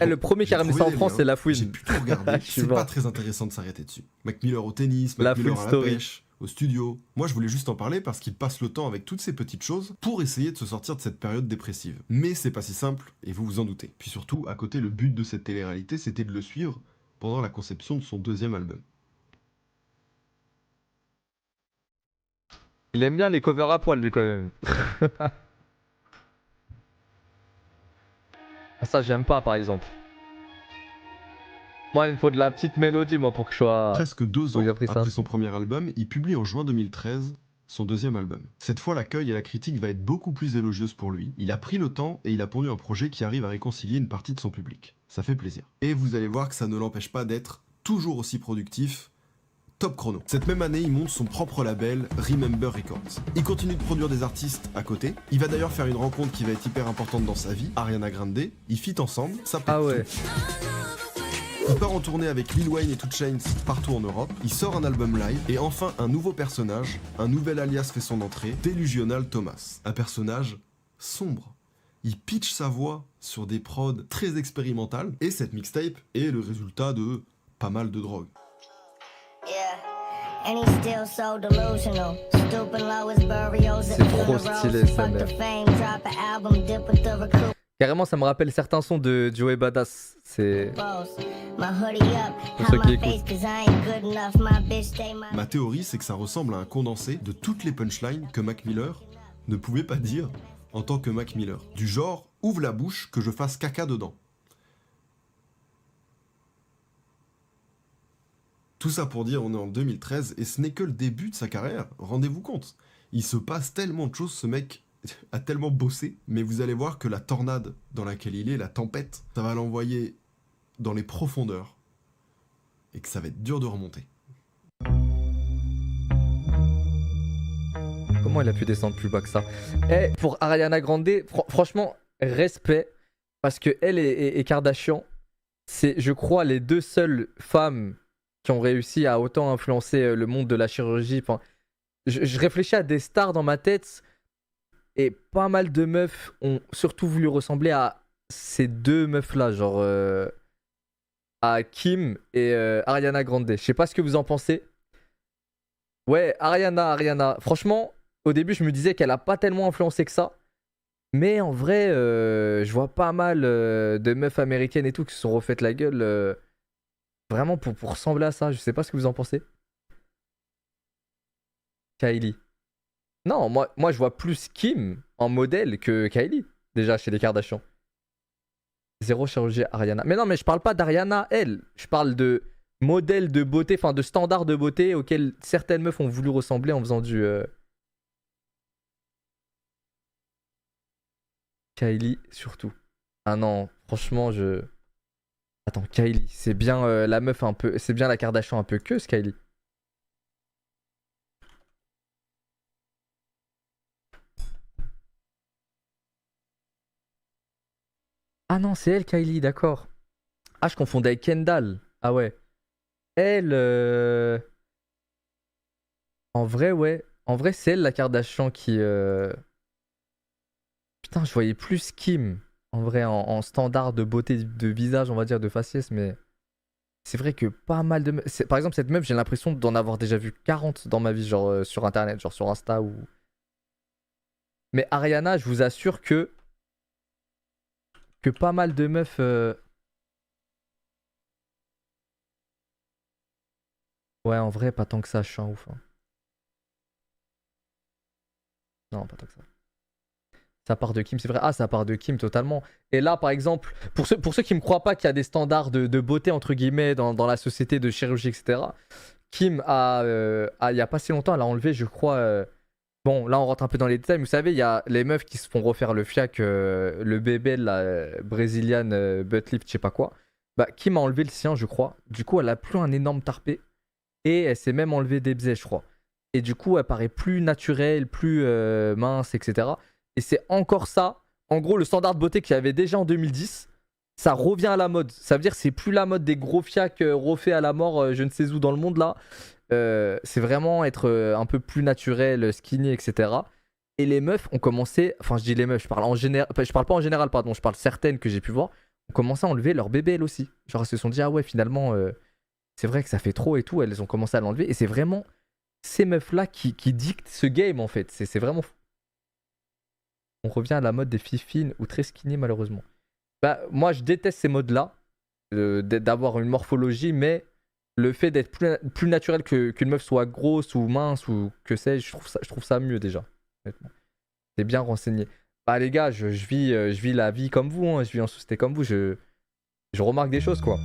Le premier qui a ramené ça en France, c'est La Fouine. J'ai pu tout regarder, c'est pas très intéressant de s'arrêter dessus. Mac Miller au tennis, La Mac Miller Fouine à la Story. pêche, au studio. Moi, je voulais juste en parler parce qu'il passe le temps avec toutes ces petites choses pour essayer de se sortir de cette période dépressive. Mais c'est pas si simple, et vous vous en doutez. Puis surtout, à côté, le but de cette télé-réalité, c'était de le suivre pendant la conception de son deuxième album. Il aime bien les covers à poil lui quand même. Ah, ça j'aime pas par exemple. Moi il me faut de la petite mélodie moi pour que je sois... Presque 2 ans Oui, j'ai appris ça. après son premier album, il publie en juin 2013 son deuxième album. Cette fois, l'accueil et la critique va être beaucoup plus élogieuse pour lui. Il a pris le temps et il a pondu un projet qui arrive à réconcilier une partie de son public. Ça fait plaisir. Et vous allez voir que ça ne l'empêche pas d'être toujours aussi productif. Top chrono. Cette même année, il monte son propre label, Remember Records. Il continue de produire des artistes à côté. Il va d'ailleurs faire une rencontre qui va être hyper importante dans sa vie, Ariana Grande. Ils feat ensemble, ça pète Ah ouais. tout. Il part en tournée avec Lil Wayne et 2 Chainz partout en Europe. Il sort un album live et enfin un nouveau personnage, un nouvel alias fait son entrée, Delusional Thomas. Un personnage sombre. Il pitch sa voix sur des prods très expérimentales et cette mixtape est le résultat de pas mal de drogue. C'est trop stylé ça mec. Carrément ça me rappelle certains sons de Joey Badass. C'est... Pour ceux qui écoutent. Ma théorie c'est que ça ressemble à un condensé de toutes les punchlines que Mac Miller ne pouvait pas dire en tant que Mac Miller. Du genre, ouvre la bouche que je fasse caca dedans. Tout ça pour dire, on est en 2013 et ce n'est que le début de sa carrière, rendez-vous compte. Il se passe tellement de choses, ce mec a tellement bossé, mais vous allez voir que la tornade dans laquelle il est, la tempête, ça va l'envoyer dans les profondeurs et que ça va être dur de remonter. Comment il a pu descendre plus bas que ça? Et pour Ariana Grande, franchement, respect, parce que elle et Kardashian, c'est, je crois, les deux seules femmes qui ont réussi à autant influencer le monde de la chirurgie. Enfin, je réfléchis à des stars dans ma tête et pas mal de meufs ont surtout voulu ressembler à ces deux meufs-là, genre à Kim et Ariana Grande. Je sais pas ce que vous en pensez. Ouais, Ariana. Franchement, au début, je me disais qu'elle a pas tellement influencé que ça. Mais en vrai, je vois pas mal de meufs américaines et tout qui se sont refaites la gueule. Vraiment pour ressembler à ça, je sais pas ce que vous en pensez. Kylie. Non, moi je vois plus Kim en modèle que Kylie, déjà chez les Kardashians. Zéro chirurgie Ariana. Mais non, mais je parle pas d'Ariana, elle. Je parle de modèle de beauté, enfin de standard de beauté auquel certaines meufs ont voulu ressembler en faisant du... Kylie surtout. Ah non, franchement, je... Attends, Kylie, c'est bien la meuf un peu... C'est bien la Kardashian un peu queue, ce Kylie. Ah non, c'est elle, Kylie, d'accord. Ah, je confondais avec Kendall. Ah ouais. Elle... En vrai, ouais. En vrai, c'est elle, la Kardashian qui... Putain, je voyais plus Kim. En vrai, en standard de beauté de visage, on va dire, de faciès, mais... C'est vrai que pas mal de meufs. Par exemple, cette meuf, j'ai l'impression d'en avoir déjà vu 40 dans ma vie, genre sur internet, genre sur Insta ou. Mais Ariana, je vous assure que pas mal de meufs. Ouais, en vrai, pas tant que ça, je suis un ouf. Hein. Non, pas tant que ça. Ça part de Kim, c'est vrai. Ah, ça part de Kim totalement. Et là, par exemple, pour ceux qui ne me croient pas qu'il y a des standards de beauté, entre guillemets, dans la société de chirurgie, etc., Kim il n'y a pas si longtemps, elle a enlevé, je crois. Bon, là, on rentre un peu dans les détails, mais vous savez, il y a les meufs qui se font refaire le fiac, le bébé, la brésilienne, butt lift, je sais pas quoi. Bah, Kim a enlevé le sien, je crois. Du coup, elle a plus un énorme tarpé. Et elle s'est même enlevé des bzés, je crois. Et du coup, elle paraît plus naturelle, plus mince, etc. Et c'est encore ça. En gros, le standard de beauté qu'il y avait déjà en 2010, ça revient à la mode. Ça veut dire que c'est plus la mode des gros fiacs refaits à la mort, je ne sais où dans le monde là. C'est vraiment être un peu plus naturel, skinny, etc. Et les meufs ont commencé, enfin je dis les meufs, je parle pas en général, pardon, je parle certaines que j'ai pu voir, ont commencé à enlever leur bébé elles aussi. Genre elles se sont dit ah ouais finalement c'est vrai que ça fait trop et tout, elles ont commencé à l'enlever et c'est vraiment ces meufs là qui dictent ce game en fait, c'est vraiment fou. On revient à la mode des filles fines ou très skinny malheureusement. Bah moi je déteste ces modes là, d'avoir une morphologie, mais le fait d'être plus naturel qu'une meuf soit grosse ou mince ou que sais-je, je trouve ça mieux déjà. Honnêtement. C'est bien renseigné. Bah les gars, je vis la vie comme vous, hein, je vis en société comme vous, je remarque des choses quoi.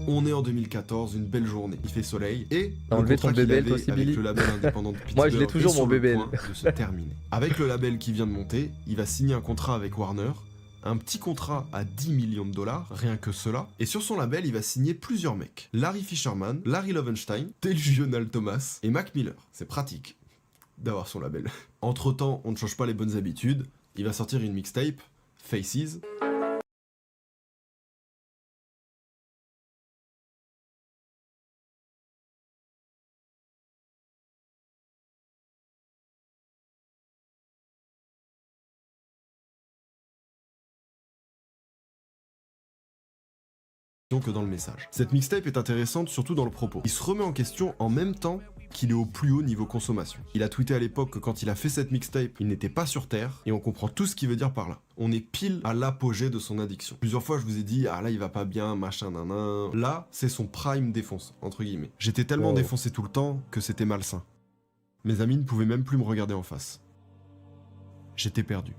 On est en 2014, une belle journée, il fait soleil et t'as enlevé ton bébé toi aussi, Billy? Le label indépendant de Pittsburgh. Moi je l'ai toujours mon bébé. De se terminer. Avec le label qui vient de monter, il va signer un contrat avec Warner. Un petit contrat à 10 millions de dollars, rien que cela. Et sur son label, il va signer plusieurs mecs. Larry Fisherman, Larry Lovenstein, Lionel Thomas et Mac Miller. C'est pratique d'avoir son label. Entre temps, on ne change pas les bonnes habitudes. Il va sortir une mixtape, Faces. Que dans le message. Cette mixtape est intéressante surtout dans le propos. Il se remet en question en même temps qu'il est au plus haut niveau consommation. Il a tweeté à l'époque que quand il a fait cette mixtape, il n'était pas sur Terre, et on comprend tout ce qu'il veut dire par là. On est pile à l'apogée de son addiction. Plusieurs fois je vous ai dit, ah là il va pas bien, machin nanan. Là, c'est son prime défonce, entre guillemets. J'étais tellement défoncé tout le temps que c'était malsain. Mes amis ne pouvaient même plus me regarder en face. J'étais perdu.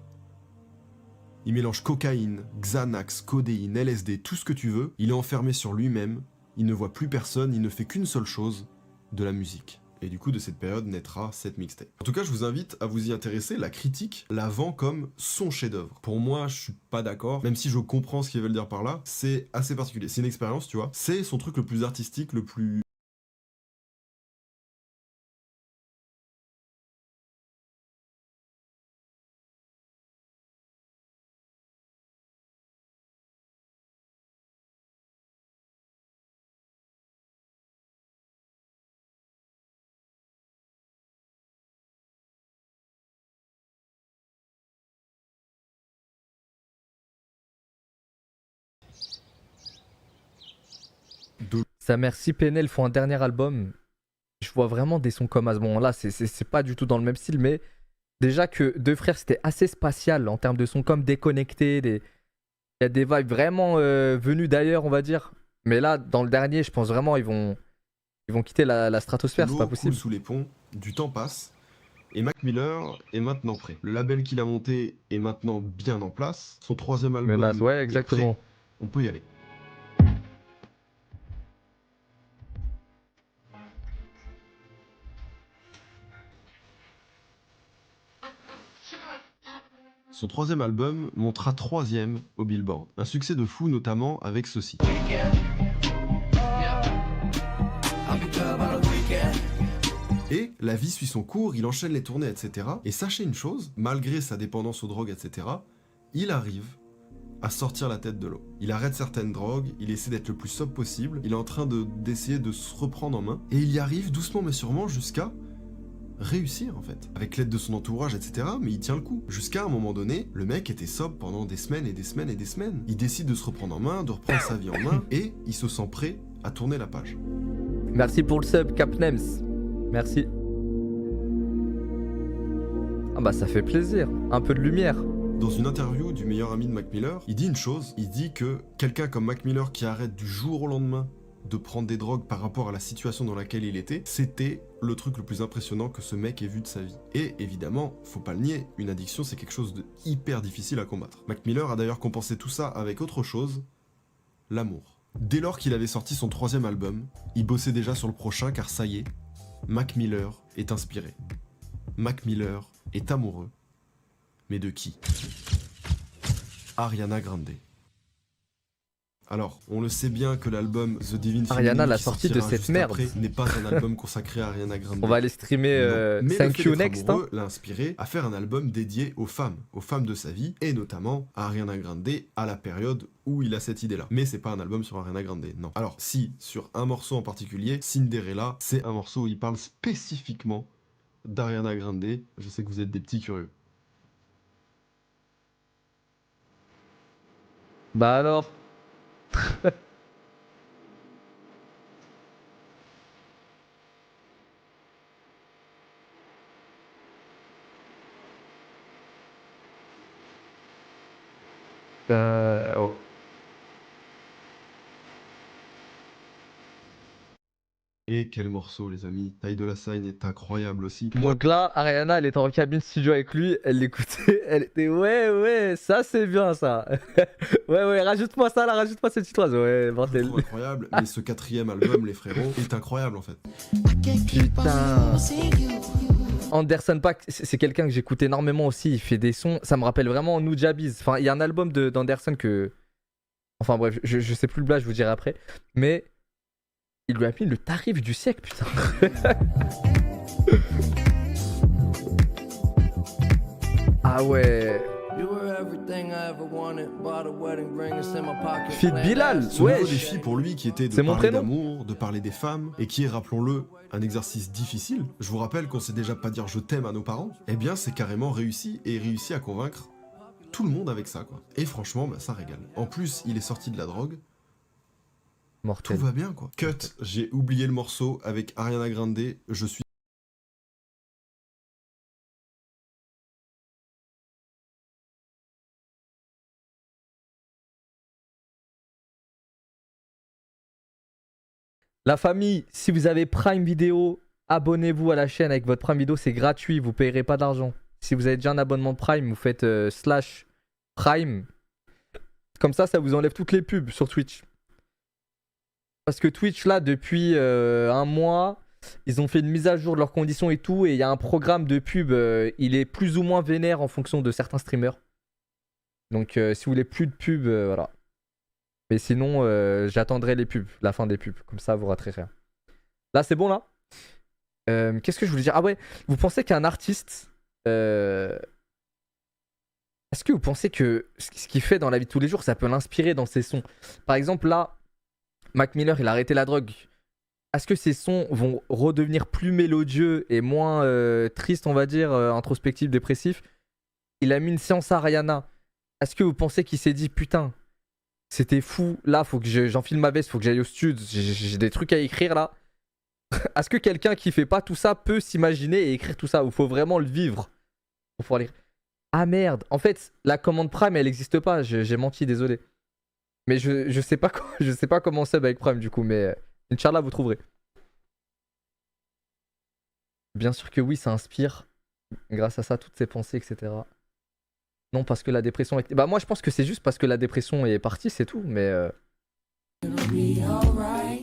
Il mélange cocaïne, Xanax, codéine, LSD, tout ce que tu veux. Il est enfermé sur lui-même, il ne voit plus personne, il ne fait qu'une seule chose, de la musique. Et du coup, de cette période naîtra cette mixtape. En tout cas, je vous invite à vous y intéresser. La critique la vend comme son chef-d'œuvre. Pour moi, je suis pas d'accord, même si je comprends ce qu'ils veulent dire par là. C'est assez particulier. C'est une expérience, tu vois. C'est son truc le plus artistique, le plus... Sa mère si PNL font un dernier album. Je vois vraiment des sons comme à ce moment-là. C'est pas du tout dans le même style, mais déjà que Deux Frères c'était assez spatial en termes de sons comme déconnectés. Il y a des vibes vraiment venues d'ailleurs, on va dire. Mais là, dans le dernier, je pense vraiment ils vont quitter la stratosphère, c'est pas possible. Sous les ponts, du temps passe, et Mac Miller est maintenant prêt. Le label qu'il a monté est maintenant bien en place. Son troisième album. Mais là, ouais, exactement. Est prêt. On peut y aller. Son troisième album montera 3e au Billboard. Un succès de fou notamment avec ceci. Et la vie suit son cours, il enchaîne les tournées, etc. Et sachez une chose, malgré sa dépendance aux drogues, etc., il arrive à sortir la tête de l'eau. Il arrête certaines drogues, il essaie d'être le plus sobre possible, il est en train d'essayer de se reprendre en main, et il y arrive doucement mais sûrement jusqu'à réussir en fait, avec l'aide de son entourage, etc. Mais il tient le coup. Jusqu'à un moment donné, le mec était sobre pendant des semaines et des semaines et des semaines. Il décide de se reprendre en main, de reprendre sa vie en main, et il se sent prêt à tourner la page. Merci pour le sub, Capnems. Merci. Ah bah ça fait plaisir, un peu de lumière. Dans une interview du meilleur ami de Mac Miller, il dit une chose, il dit que quelqu'un comme Mac Miller qui arrête du jour au lendemain de prendre des drogues par rapport à la situation dans laquelle il était, c'était le truc le plus impressionnant que ce mec ait vu de sa vie. Et évidemment, faut pas le nier, une addiction c'est quelque chose de hyper difficile à combattre. Mac Miller a d'ailleurs compensé tout ça avec autre chose, l'amour. Dès lors qu'il avait sorti son 3e album, il bossait déjà sur le prochain car ça y est, Mac Miller est inspiré. Mac Miller est amoureux. Mais de qui? Ariana Grande. Alors, on le sait bien que l'album The Divine Feminine Ariana, la sortie de cette merde, n'est pas un album consacré à Ariana Grande. On va aller streamer Thank You Next. Hein. L'a inspiré à faire un album dédié aux femmes de sa vie, et notamment à Ariana Grande à la période où il a cette idée-là. Mais c'est pas un album sur Ariana Grande, non. Alors, si, sur un morceau en particulier, Cinderella, c'est un morceau où il parle spécifiquement d'Ariana Grande. Je sais que vous êtes des petits curieux. Bah alors. Oh. Et quel morceau, les amis. Ty Dolla $ign est incroyable aussi. Donc là, Ariana, elle était en cabine studio avec lui, elle l'écoutait, elle était ouais, ça c'est bien ça. ouais, rajoute-moi ça là, rajoute-moi cette petite oiseau, ouais, bordel. Je trouve incroyable, mais ce 4e album, les frérots, est incroyable en fait. Putain. Anderson .Paak, c'est quelqu'un que j'écoute énormément aussi, il fait des sons, ça me rappelle vraiment Nujabes. Enfin, il y a un album d'Anderson que... Enfin bref, je sais plus le blast, je vous dirai après. Mais il lui a mis le tarif du siècle, putain. Ah ouais. Feat Bilal, ce nouveau défi pour lui qui était de parler d'amour, de parler des femmes, et qui est, rappelons-le, un exercice difficile. Je vous rappelle qu'on sait déjà pas dire je t'aime à nos parents. Eh bien, c'est carrément réussi, et réussi à convaincre tout le monde avec ça, quoi. Et franchement, bah, ça régale. En plus, il est sorti de la drogue. Mortel. Tout va bien, quoi. Cut, j'ai oublié le morceau avec Ariana Grande, je suis... La famille, si vous avez Prime Video, abonnez-vous à la chaîne avec votre Prime Video, c'est gratuit, vous ne payerez pas d'argent. Si vous avez déjà un abonnement Prime, vous faites /Prime. Comme ça vous enlève toutes les pubs sur Twitch. Parce que Twitch, là, depuis un mois, ils ont fait une mise à jour de leurs conditions et tout, et il y a un programme de pub, il est plus ou moins vénère en fonction de certains streamers. Donc si vous voulez plus de pub, voilà. Mais sinon, j'attendrai les pubs, la fin des pubs. Comme ça, vous raterez rien. Là, c'est bon, là. Qu'est-ce que je voulais dire? Ah ouais, vous pensez qu'un artiste... Est-ce que vous pensez que ce qu'il fait dans la vie de tous les jours, ça peut l'inspirer dans ses sons? Par exemple, là, Mac Miller, il a arrêté la drogue. Est-ce que ses sons vont redevenir plus mélodieux et moins tristes, on va dire, introspectifs, dépressifs? Il a mis une séance à Ariana. Est-ce que vous pensez qu'il s'est dit, putain, c'était fou, là, faut que j'enfile ma veste, faut que j'aille au studio, j'ai des trucs à écrire, là. Est-ce que quelqu'un qui fait pas tout ça peut s'imaginer et écrire tout ça? Ou faut vraiment le vivre pour pouvoir lire? Ah merde, en fait, la commande Prime, elle n'existe pas, j'ai menti, désolé. Mais je sais pas comment sub avec Prime, du coup, mais Inch'Allah, vous trouverez. Bien sûr que oui, ça inspire, grâce à ça, toutes ses pensées, etc. Non, parce que la dépression... Bah moi, je pense que c'est juste parce que la dépression est partie, c'est tout, mais...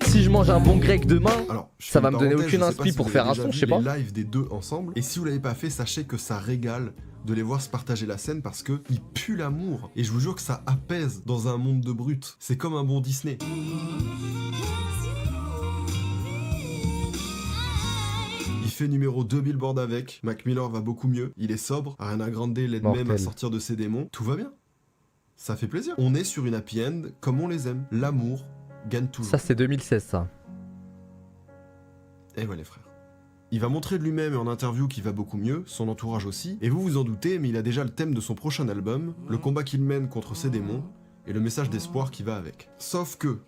Si je mange un bon grec demain, alors, ça va me donner aucune inspi pour faire un son, je sais pas. Live des deux ensemble, et si vous l'avez pas fait, sachez que ça régale de les voir se partager la scène parce que ils puent l'amour. Et je vous jure que ça apaise dans un monde de brutes. C'est comme un bon Disney. Il fait numéro 2 Billboard avec, Mac Miller va beaucoup mieux, il est sobre, Ariana Grande l'aide même à sortir de ses démons, tout va bien. Ça fait plaisir. On est sur une happy end comme on les aime. L'amour gagne toujours. Ça c'est 2016 ça. Et ouais les frères. Il va montrer de lui-même en interview qu'il va beaucoup mieux, son entourage aussi, et vous vous en doutez, mais il a déjà le thème de son prochain album, le combat qu'il mène contre ses démons, et le message d'espoir qui va avec. Sauf que,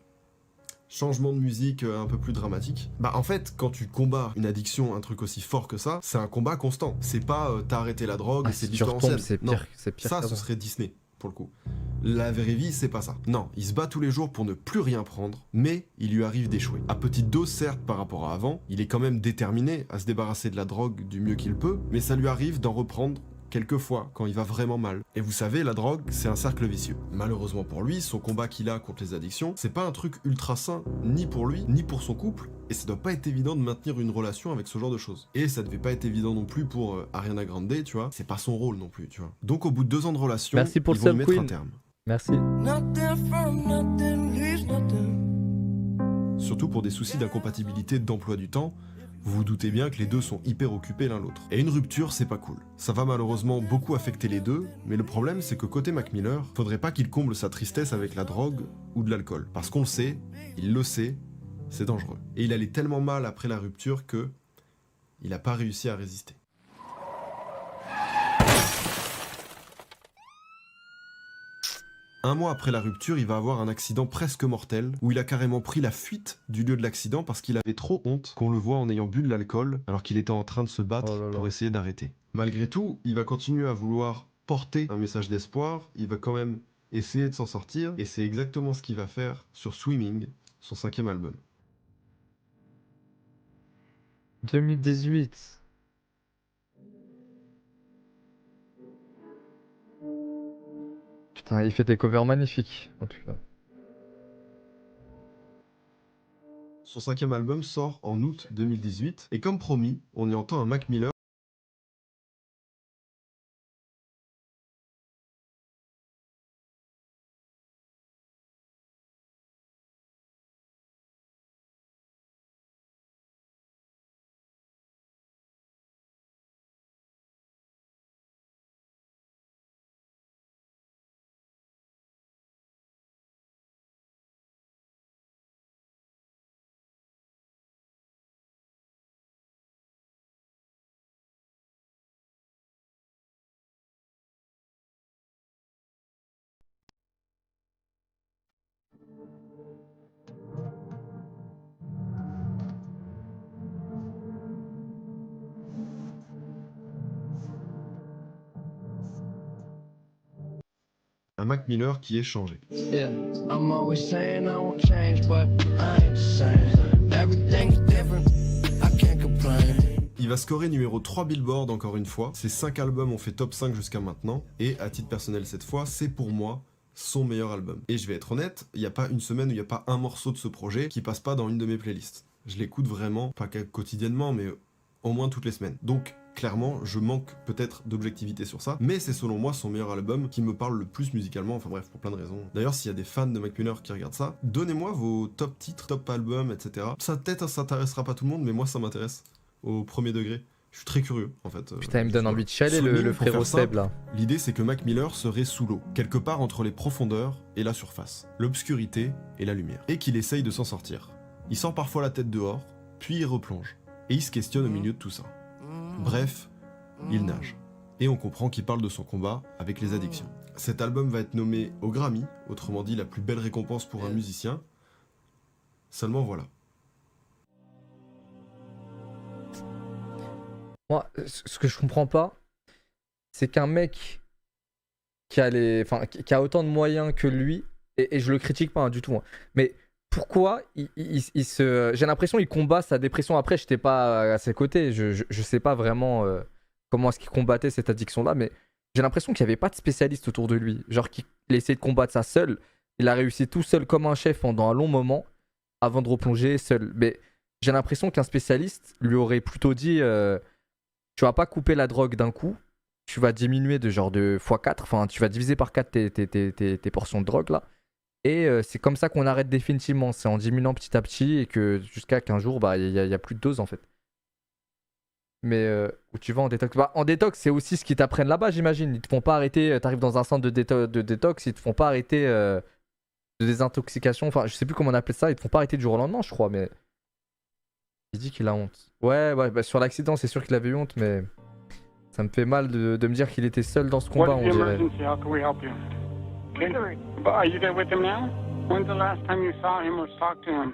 changement de musique un peu plus dramatique, bah en fait, quand tu combats une addiction, un truc aussi fort que ça, c'est un combat constant. C'est pas t'as arrêté la drogue et c'est du temps en scène. C'est non, pire, ça ce serait Disney, pour le coup. La vraie vie, c'est pas ça. Non, il se bat tous les jours pour ne plus rien prendre, mais il lui arrive d'échouer. À petite dose, certes, par rapport à avant, il est quand même déterminé à se débarrasser de la drogue du mieux qu'il peut, mais ça lui arrive d'en reprendre quelquefois, quand il va vraiment mal. Et vous savez, la drogue, c'est un cercle vicieux. Malheureusement pour lui, son combat qu'il a contre les addictions, c'est pas un truc ultra sain, ni pour lui, ni pour son couple, et ça doit pas être évident de maintenir une relation avec ce genre de choses. Et ça devait pas être évident non plus pour Ariana Grande, tu vois, c'est pas son rôle non plus, tu vois. Donc au bout de 2 ans de relation, Merci pour ils le vont lui sub, mettre un Queen. terme. Merci. Surtout pour des soucis d'incompatibilité d'emploi du temps, vous vous doutez bien que les deux sont hyper occupés l'un l'autre. Et une rupture, c'est pas cool. Ça va malheureusement beaucoup affecter les deux, mais le problème c'est que côté Mac Miller, faudrait pas qu'il comble sa tristesse avec la drogue ou de l'alcool. Parce qu'on le sait, il le sait, c'est dangereux. Et il allait tellement mal après la rupture que il a pas réussi à résister. Un mois après la rupture, il va avoir un accident presque mortel, où il a carrément pris la fuite du lieu de l'accident parce qu'il avait trop honte qu'on le voit en ayant bu de l'alcool, alors qu'il était en train de se battre pour essayer d'arrêter. Malgré tout, il va continuer à vouloir porter un message d'espoir, il va quand même essayer de s'en sortir, et c'est exactement ce qu'il va faire sur Swimming, son 5e album. 2018. Putain, il fait des covers magnifiques, en tout cas. Son 5e album sort en août 2018, et comme promis, on y entend un Mac Miller un Mac Miller qui est changé. Yeah, I'm always saying I won't change, but I ain't the same. Everything's different, I can't complain. Il va scorer numéro 3 Billboard encore une fois, ses 5 albums ont fait top 5 jusqu'à maintenant, et à titre personnel cette fois, c'est pour moi son meilleur album. Et je vais être honnête, il n'y a pas une semaine où il n'y a pas un morceau de ce projet qui passe pas dans une de mes playlists. Je l'écoute vraiment, pas quotidiennement, mais au moins toutes les semaines. Donc clairement, je manque peut-être d'objectivité sur ça, mais c'est selon moi son meilleur album qui me parle le plus musicalement, enfin bref, pour plein de raisons. D'ailleurs, s'il y a des fans de Mac Miller qui regardent ça, donnez-moi vos top titres, top albums, etc. Ça peut-être ça intéressera pas tout le monde, mais moi ça m'intéresse au premier degré. Je suis très curieux en fait. Putain, il me donne envie de chialer le frérot Seb là. L'idée c'est que Mac Miller serait sous l'eau, quelque part entre les profondeurs et la surface, l'obscurité et la lumière, et qu'il essaye de s'en sortir. Il sort parfois la tête dehors, puis il replonge, et il se questionne au milieu de tout ça. Bref, il nage. Et on comprend qu'il parle de son combat avec les addictions. Cet album va être nommé au Grammy, autrement dit la plus belle récompense pour un musicien. Seulement voilà. Moi, ce que je comprends pas, c'est qu'un mec qui a autant de moyens que lui, et je le critique pas du tout, hein, mais pourquoi j'ai l'impression qu'il combat sa dépression. Après, j'étais pas à ses côtés, je sais pas vraiment comment est-ce qu'il combattait cette addiction-là, mais j'ai l'impression qu'il n'y avait pas de spécialiste autour de lui. Genre qu'il essayait de combattre ça seul, il a réussi tout seul comme un chef pendant un long moment, avant de replonger seul. Mais j'ai l'impression qu'un spécialiste lui aurait plutôt dit... tu vas pas couper la drogue d'un coup, tu vas diminuer de genre de x4, enfin tu vas diviser par 4 tes portions de drogue là, et c'est comme ça qu'on arrête définitivement, c'est en diminuant petit à petit et que jusqu'à qu'un jour bah il y a plus de dose en fait. Mais où tu vas en détox, bah en détox c'est aussi ce qu'ils t'apprennent là-bas j'imagine, ils te font pas arrêter, t'arrives dans un centre de détox, ils te font pas arrêter de désintoxication, enfin je sais plus comment on appelle ça, ils te font pas arrêter du jour au lendemain je crois, mais Il dit qu'il a honte. Ouais, bah, sur l'accident, c'est sûr qu'il avait eu honte, mais ça me fait mal de me dire qu'il était seul dans ce combat, on dirait. How can we help you? Okay. But are you there with him now? When's the last time you saw him or talked to him?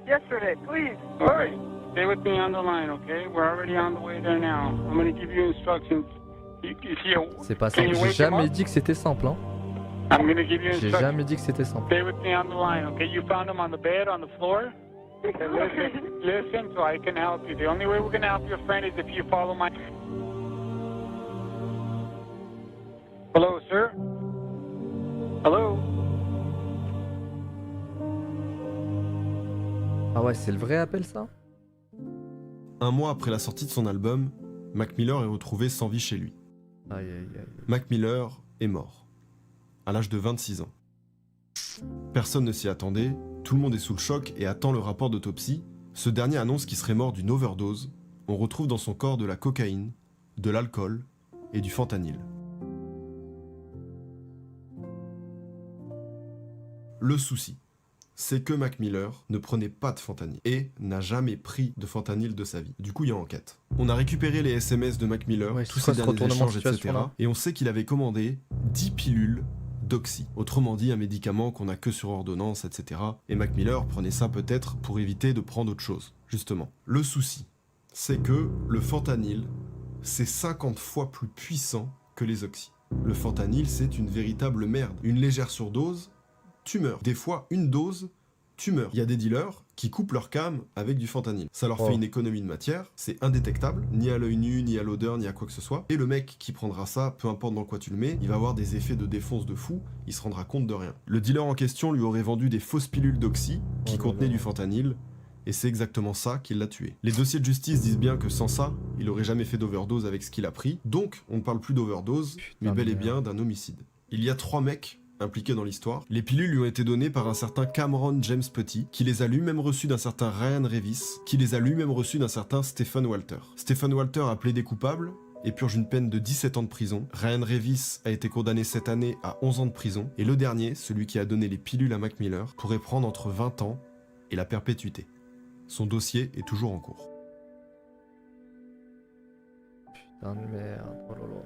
Yesterday, please. All right. Stay with me on the line, okay? We're already on the way there now. I'm going to give you instructions. C'est pas simple. J'ai jamais dit que c'était simple, hein. I'm going to give you J'ai instructions. jamais dit que c'était simple. Stay with me on the line, okay? You found him on the bed, on the floor? Okay, listen, so I can help you. The only way we're going to help your friend is if you follow my... Hello, sir? Hello? Ah ouais, c'est le vrai appel, ça? Un mois après la sortie de son album, Mac Miller est retrouvé sans vie chez lui. Aïe, aïe, aïe. Mac Miller est mort, à l'âge de 26 ans. Personne ne s'y attendait, tout le monde est sous le choc et attend le rapport d'autopsie. Ce dernier annonce qu'il serait mort d'une overdose. On retrouve dans son corps de la cocaïne, de l'alcool et du fentanyl. Le souci, c'est que Mac Miller ne prenait pas de fentanyl et n'a jamais pris de fentanyl de sa vie. Du coup, il y a enquête. On a récupéré les SMS de Mac Miller, tous ses derniers échanges, etc. Et on sait qu'il avait commandé 10 pilules d'oxy. Autrement dit, un médicament qu'on n'a que sur ordonnance, etc. Et Mac Miller prenait ça peut-être pour éviter de prendre autre chose, justement. Le souci, c'est que le fentanyl, c'est 50 fois plus puissant que les oxy. Le fentanyl, c'est une véritable merde. Une légère surdose, tu meurs. Des fois, une dose, tu meurs. Il y a des dealers qui coupent leur cam avec du fentanyl. Ça leur fait une économie de matière, c'est indétectable, ni à l'œil nu, ni à l'odeur, ni à quoi que ce soit. Et le mec qui prendra ça, peu importe dans quoi tu le mets, il va avoir des effets de défonce de fou, il se rendra compte de rien. Le dealer en question lui aurait vendu des fausses pilules d'oxy qui contenaient du fentanyl, et c'est exactement ça qui l'a tué. Les dossiers de justice disent bien que sans ça, il aurait jamais fait d'overdose avec ce qu'il a pris, donc on ne parle plus d'overdose, mais bel et bien d'un homicide. Il y a 3 mecs impliqué dans l'histoire. Les pilules lui ont été données par un certain Cameron James Petit, qui les a lui-même reçues d'un certain Ryan Revis, qui les a lui-même reçues d'un certain Stephen Walter. Stephen Walter a plaidé coupable et purge une peine de 17 ans de prison. Ryan Revis a été condamné cette année à 11 ans de prison. Et le dernier, celui qui a donné les pilules à Mac Miller, pourrait prendre entre 20 ans et la perpétuité. Son dossier est toujours en cours. Putain de merde, oh là là.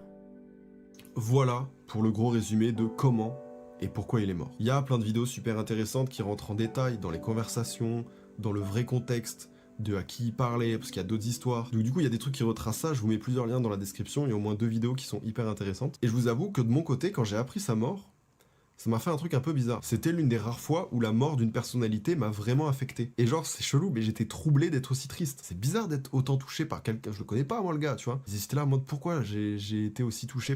Voilà pour le gros résumé de comment et pourquoi il est mort. Il y a plein de vidéos super intéressantes qui rentrent en détail dans les conversations, dans le vrai contexte de à qui il parlait, parce qu'il y a d'autres histoires. Donc du coup, il y a des trucs qui retracent ça, je vous mets plusieurs liens dans la description, il y a au moins 2 vidéos qui sont hyper intéressantes. Et je vous avoue que de mon côté, quand j'ai appris sa mort, ça m'a fait un truc un peu bizarre. C'était l'une des rares fois où la mort d'une personnalité m'a vraiment affecté. Et genre, c'est chelou, mais j'étais troublé d'être aussi triste. C'est bizarre d'être autant touché par quelqu'un, je le connais pas moi le gars, tu vois. J'étais là en mode pourquoi j'ai été aussi touché.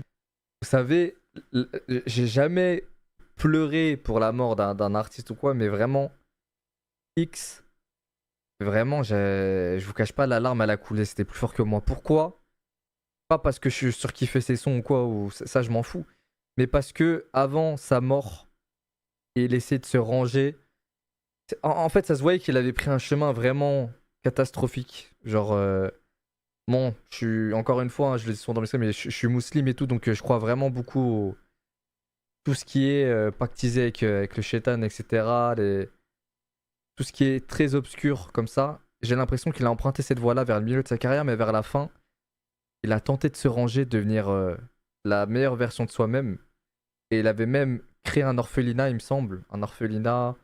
Vous savez, j'ai jamais pleuré pour la mort d'un artiste ou quoi, mais vraiment, X, vraiment, je vous cache pas, la larme elle a coulé, c'était plus fort que moi. Pourquoi? Pas parce que je suis surkiffé ses sons ou quoi, ou ça je m'en fous, mais parce que avant sa mort, il essayait de se ranger. En fait, ça se voyait qu'il avait pris un chemin vraiment catastrophique. Genre, bon, je suis, encore une fois, hein, je le dis souvent dans mes streams, mais je suis musulman et tout, donc je crois vraiment beaucoup au tout ce qui est pactisé avec le shaitan, etc. Tout ce qui est très obscur comme ça. J'ai l'impression qu'il a emprunté cette voie-là vers le milieu de sa carrière, mais vers la fin, il a tenté de se ranger, de devenir la meilleure version de soi-même. Et il avait même créé un orphelinat, il me semble. Un orphelinat,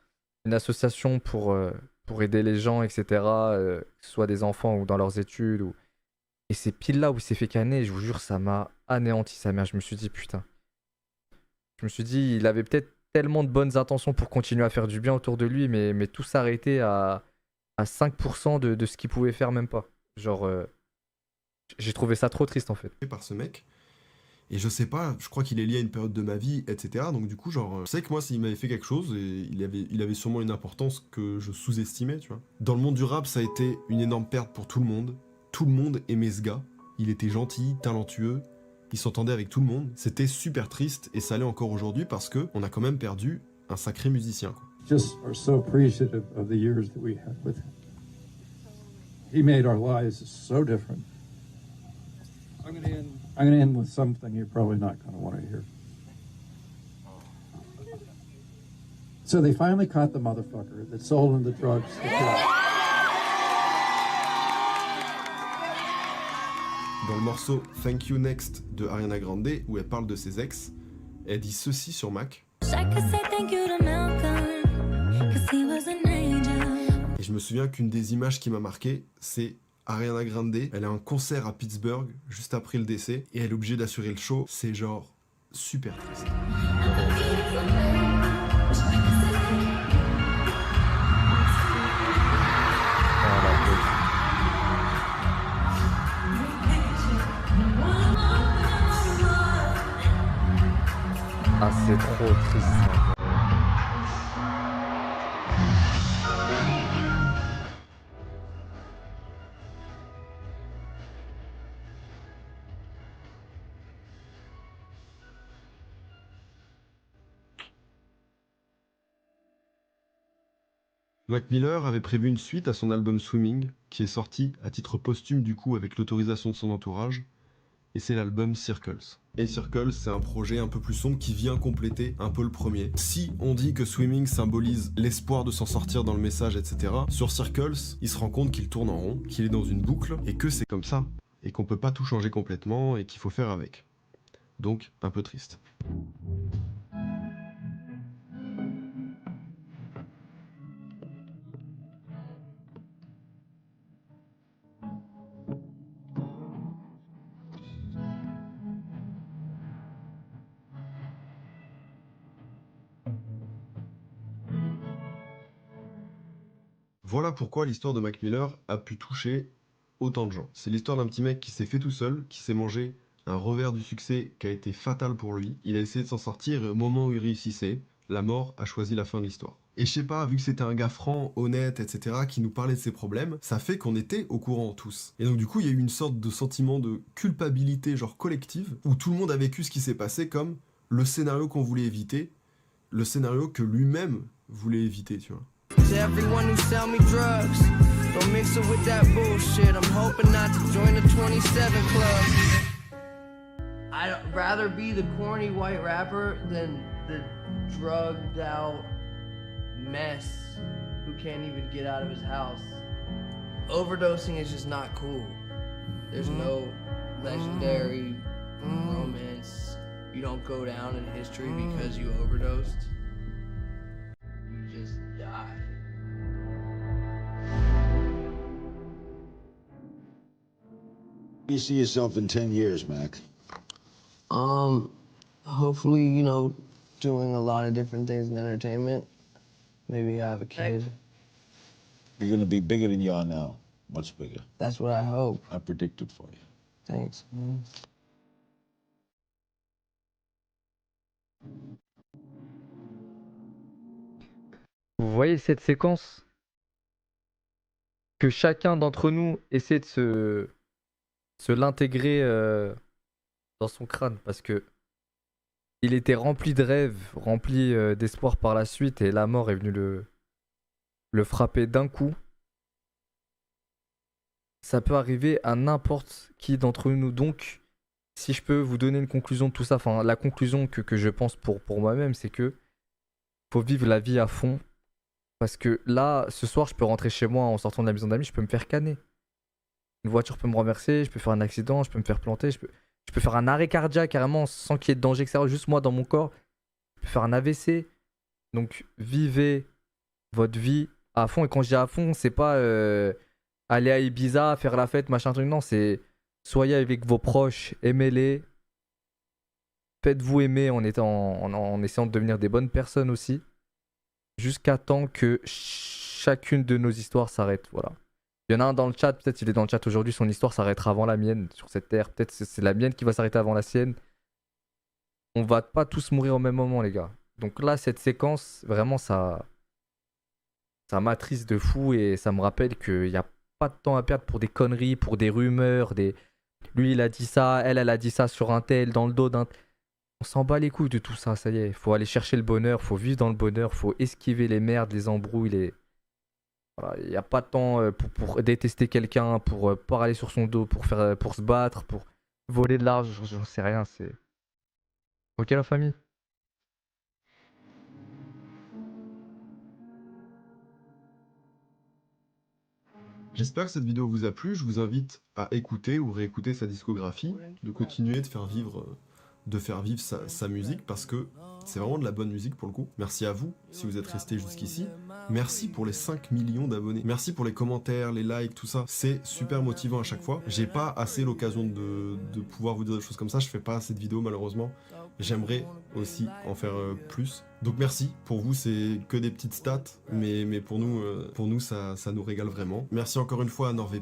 une association pour aider les gens, etc. Que ce soit des enfants ou dans leurs études. Et c'est pile là où il s'est fait canner, je vous jure, ça m'a anéanti sa mère. Je me suis dit, putain. Je me suis dit, il avait peut-être tellement de bonnes intentions pour continuer à faire du bien autour de lui, mais tout s'arrêtait à 5% de ce qu'il pouvait faire, même pas. Genre, j'ai trouvé ça trop triste en fait. Par ce mec. Et je sais pas, je crois qu'il est lié à une période de ma vie, etc. Donc du coup, genre, je sais que moi, s'il m'avait fait quelque chose, et il avait sûrement une importance que je sous-estimais, tu vois. Dans le monde du rap, ça a été une énorme perte pour tout le monde. Tout le monde aimait ce gars. Il était gentil, talentueux. Il s'entendait avec tout le monde. C'était super triste et ça l'est encore aujourd'hui parce que on a quand même perdu un sacré musicien. Just are so appreciative of the years that we had with him. He made our lives so different. I'm going to end with something you're probably not going to want to hear. So they finally caught the motherfucker that sold him the drugs. Dans le morceau Thank You Next de Ariana Grande, où elle parle de ses ex, elle dit ceci sur Mac. Et je me souviens qu'une des images qui m'a marqué, c'est Ariana Grande, elle a un concert à Pittsburgh juste après le décès et elle est obligée d'assurer le show. C'est genre super triste. Ah, c'est trop triste. Mac Miller avait prévu une suite à son album Swimming, qui est sorti à titre posthume du coup avec l'autorisation de son entourage, et c'est l'album Circles. Et Circles, c'est un projet un peu plus sombre qui vient compléter un peu le premier. Si on dit que Swimming symbolise l'espoir de s'en sortir dans le message, etc., sur Circles, il se rend compte qu'il tourne en rond, qu'il est dans une boucle, et que c'est comme ça, et qu'on peut pas tout changer complètement, et qu'il faut faire avec. Donc, un peu triste. Voilà pourquoi l'histoire de Mac Miller a pu toucher autant de gens. C'est l'histoire d'un petit mec qui s'est fait tout seul, qui s'est mangé un revers du succès qui a été fatal pour lui. Il a essayé de s'en sortir et au moment où il réussissait, la mort a choisi la fin de l'histoire. Et je sais pas, vu que c'était un gars franc, honnête, etc., qui nous parlait de ses problèmes, ça fait qu'on était au courant tous. Et donc du coup, il y a eu une sorte de sentiment de culpabilité genre collective, où tout le monde a vécu ce qui s'est passé comme le scénario qu'on voulait éviter, le scénario que lui-même voulait éviter, tu vois. To everyone who sell me drugs, don't mix it with that bullshit. I'm hoping not to join the 27 club. I'd rather be the corny white rapper than the drugged out mess who can't even get out of his house. Overdosing is just not cool. There's no legendary romance. You don't go down in history because you overdosed. You just die. Do you see yourself in 10 years, Mac? Hopefully, you know, doing a lot of different things in entertainment. Maybe have a kid. You're gonna be bigger than you are now. Much bigger. That's what I hope. I predict it for you. Thanks. Vous voyez cette séquence? Que chacun d'entre nous essaie de se l'intégrer dans son crâne parce que il était rempli de rêves, rempli d'espoir par la suite et la mort est venue le frapper d'un coup. Ça peut arriver à n'importe qui d'entre nous. Donc, si je peux vous donner une conclusion de tout ça, enfin la conclusion que je pense pour moi-même, c'est que faut vivre la vie à fond. Parce que là, ce soir, je peux rentrer chez moi en sortant de la maison d'amis, je peux me faire canner. Une voiture peut me renverser, je peux faire un accident, je peux me faire planter, je peux faire un arrêt cardiaque carrément sans qu'il y ait de danger extérieur, juste moi dans mon corps. Je peux faire un AVC. Donc vivez votre vie à fond. Et quand je dis à fond, c'est pas aller à Ibiza, faire la fête, machin truc. Non, c'est soyez avec vos proches, aimez-les. Faites-vous aimer en essayant de devenir des bonnes personnes aussi. Jusqu'à temps que chacune de nos histoires s'arrête. Voilà. Il y en a un dans le chat, peut-être il est dans le chat aujourd'hui, son histoire s'arrêtera avant la mienne sur cette terre. Peut-être c'est la mienne qui va s'arrêter avant la sienne. On va pas tous mourir au même moment, les gars. Donc là, cette séquence, vraiment, ça m'attriste de fou et ça me rappelle qu'il n'y a pas de temps à perdre pour des conneries, pour des rumeurs. Lui, il a dit ça, elle a dit ça sur un tel, dans le dos d'un... On s'en bat les couilles de tout ça, ça y est. Faut aller chercher le bonheur, faut vivre dans le bonheur, faut esquiver les merdes, les embrouilles, Voilà, il n'y a pas de temps pour détester quelqu'un, pour parler sur son dos, pour se battre, pour voler de l'argent, j'en sais rien, c'est... Ok la famille? J'espère que cette vidéo vous a plu, je vous invite à écouter ou réécouter sa discographie, de continuer de faire vivre sa musique parce que c'est vraiment de la bonne musique pour le coup. Merci à vous si vous êtes restés jusqu'ici. Merci pour les 5 millions d'abonnés. Merci pour les commentaires, les likes, tout ça. C'est super motivant à chaque fois. J'ai pas assez l'occasion de pouvoir vous dire des choses comme ça. Je fais pas assez de vidéos malheureusement. J'aimerais aussi en faire plus. Donc merci. Pour vous, c'est que des petites stats. Mais pour nous ça nous régale vraiment. Merci encore une fois à NordVPN.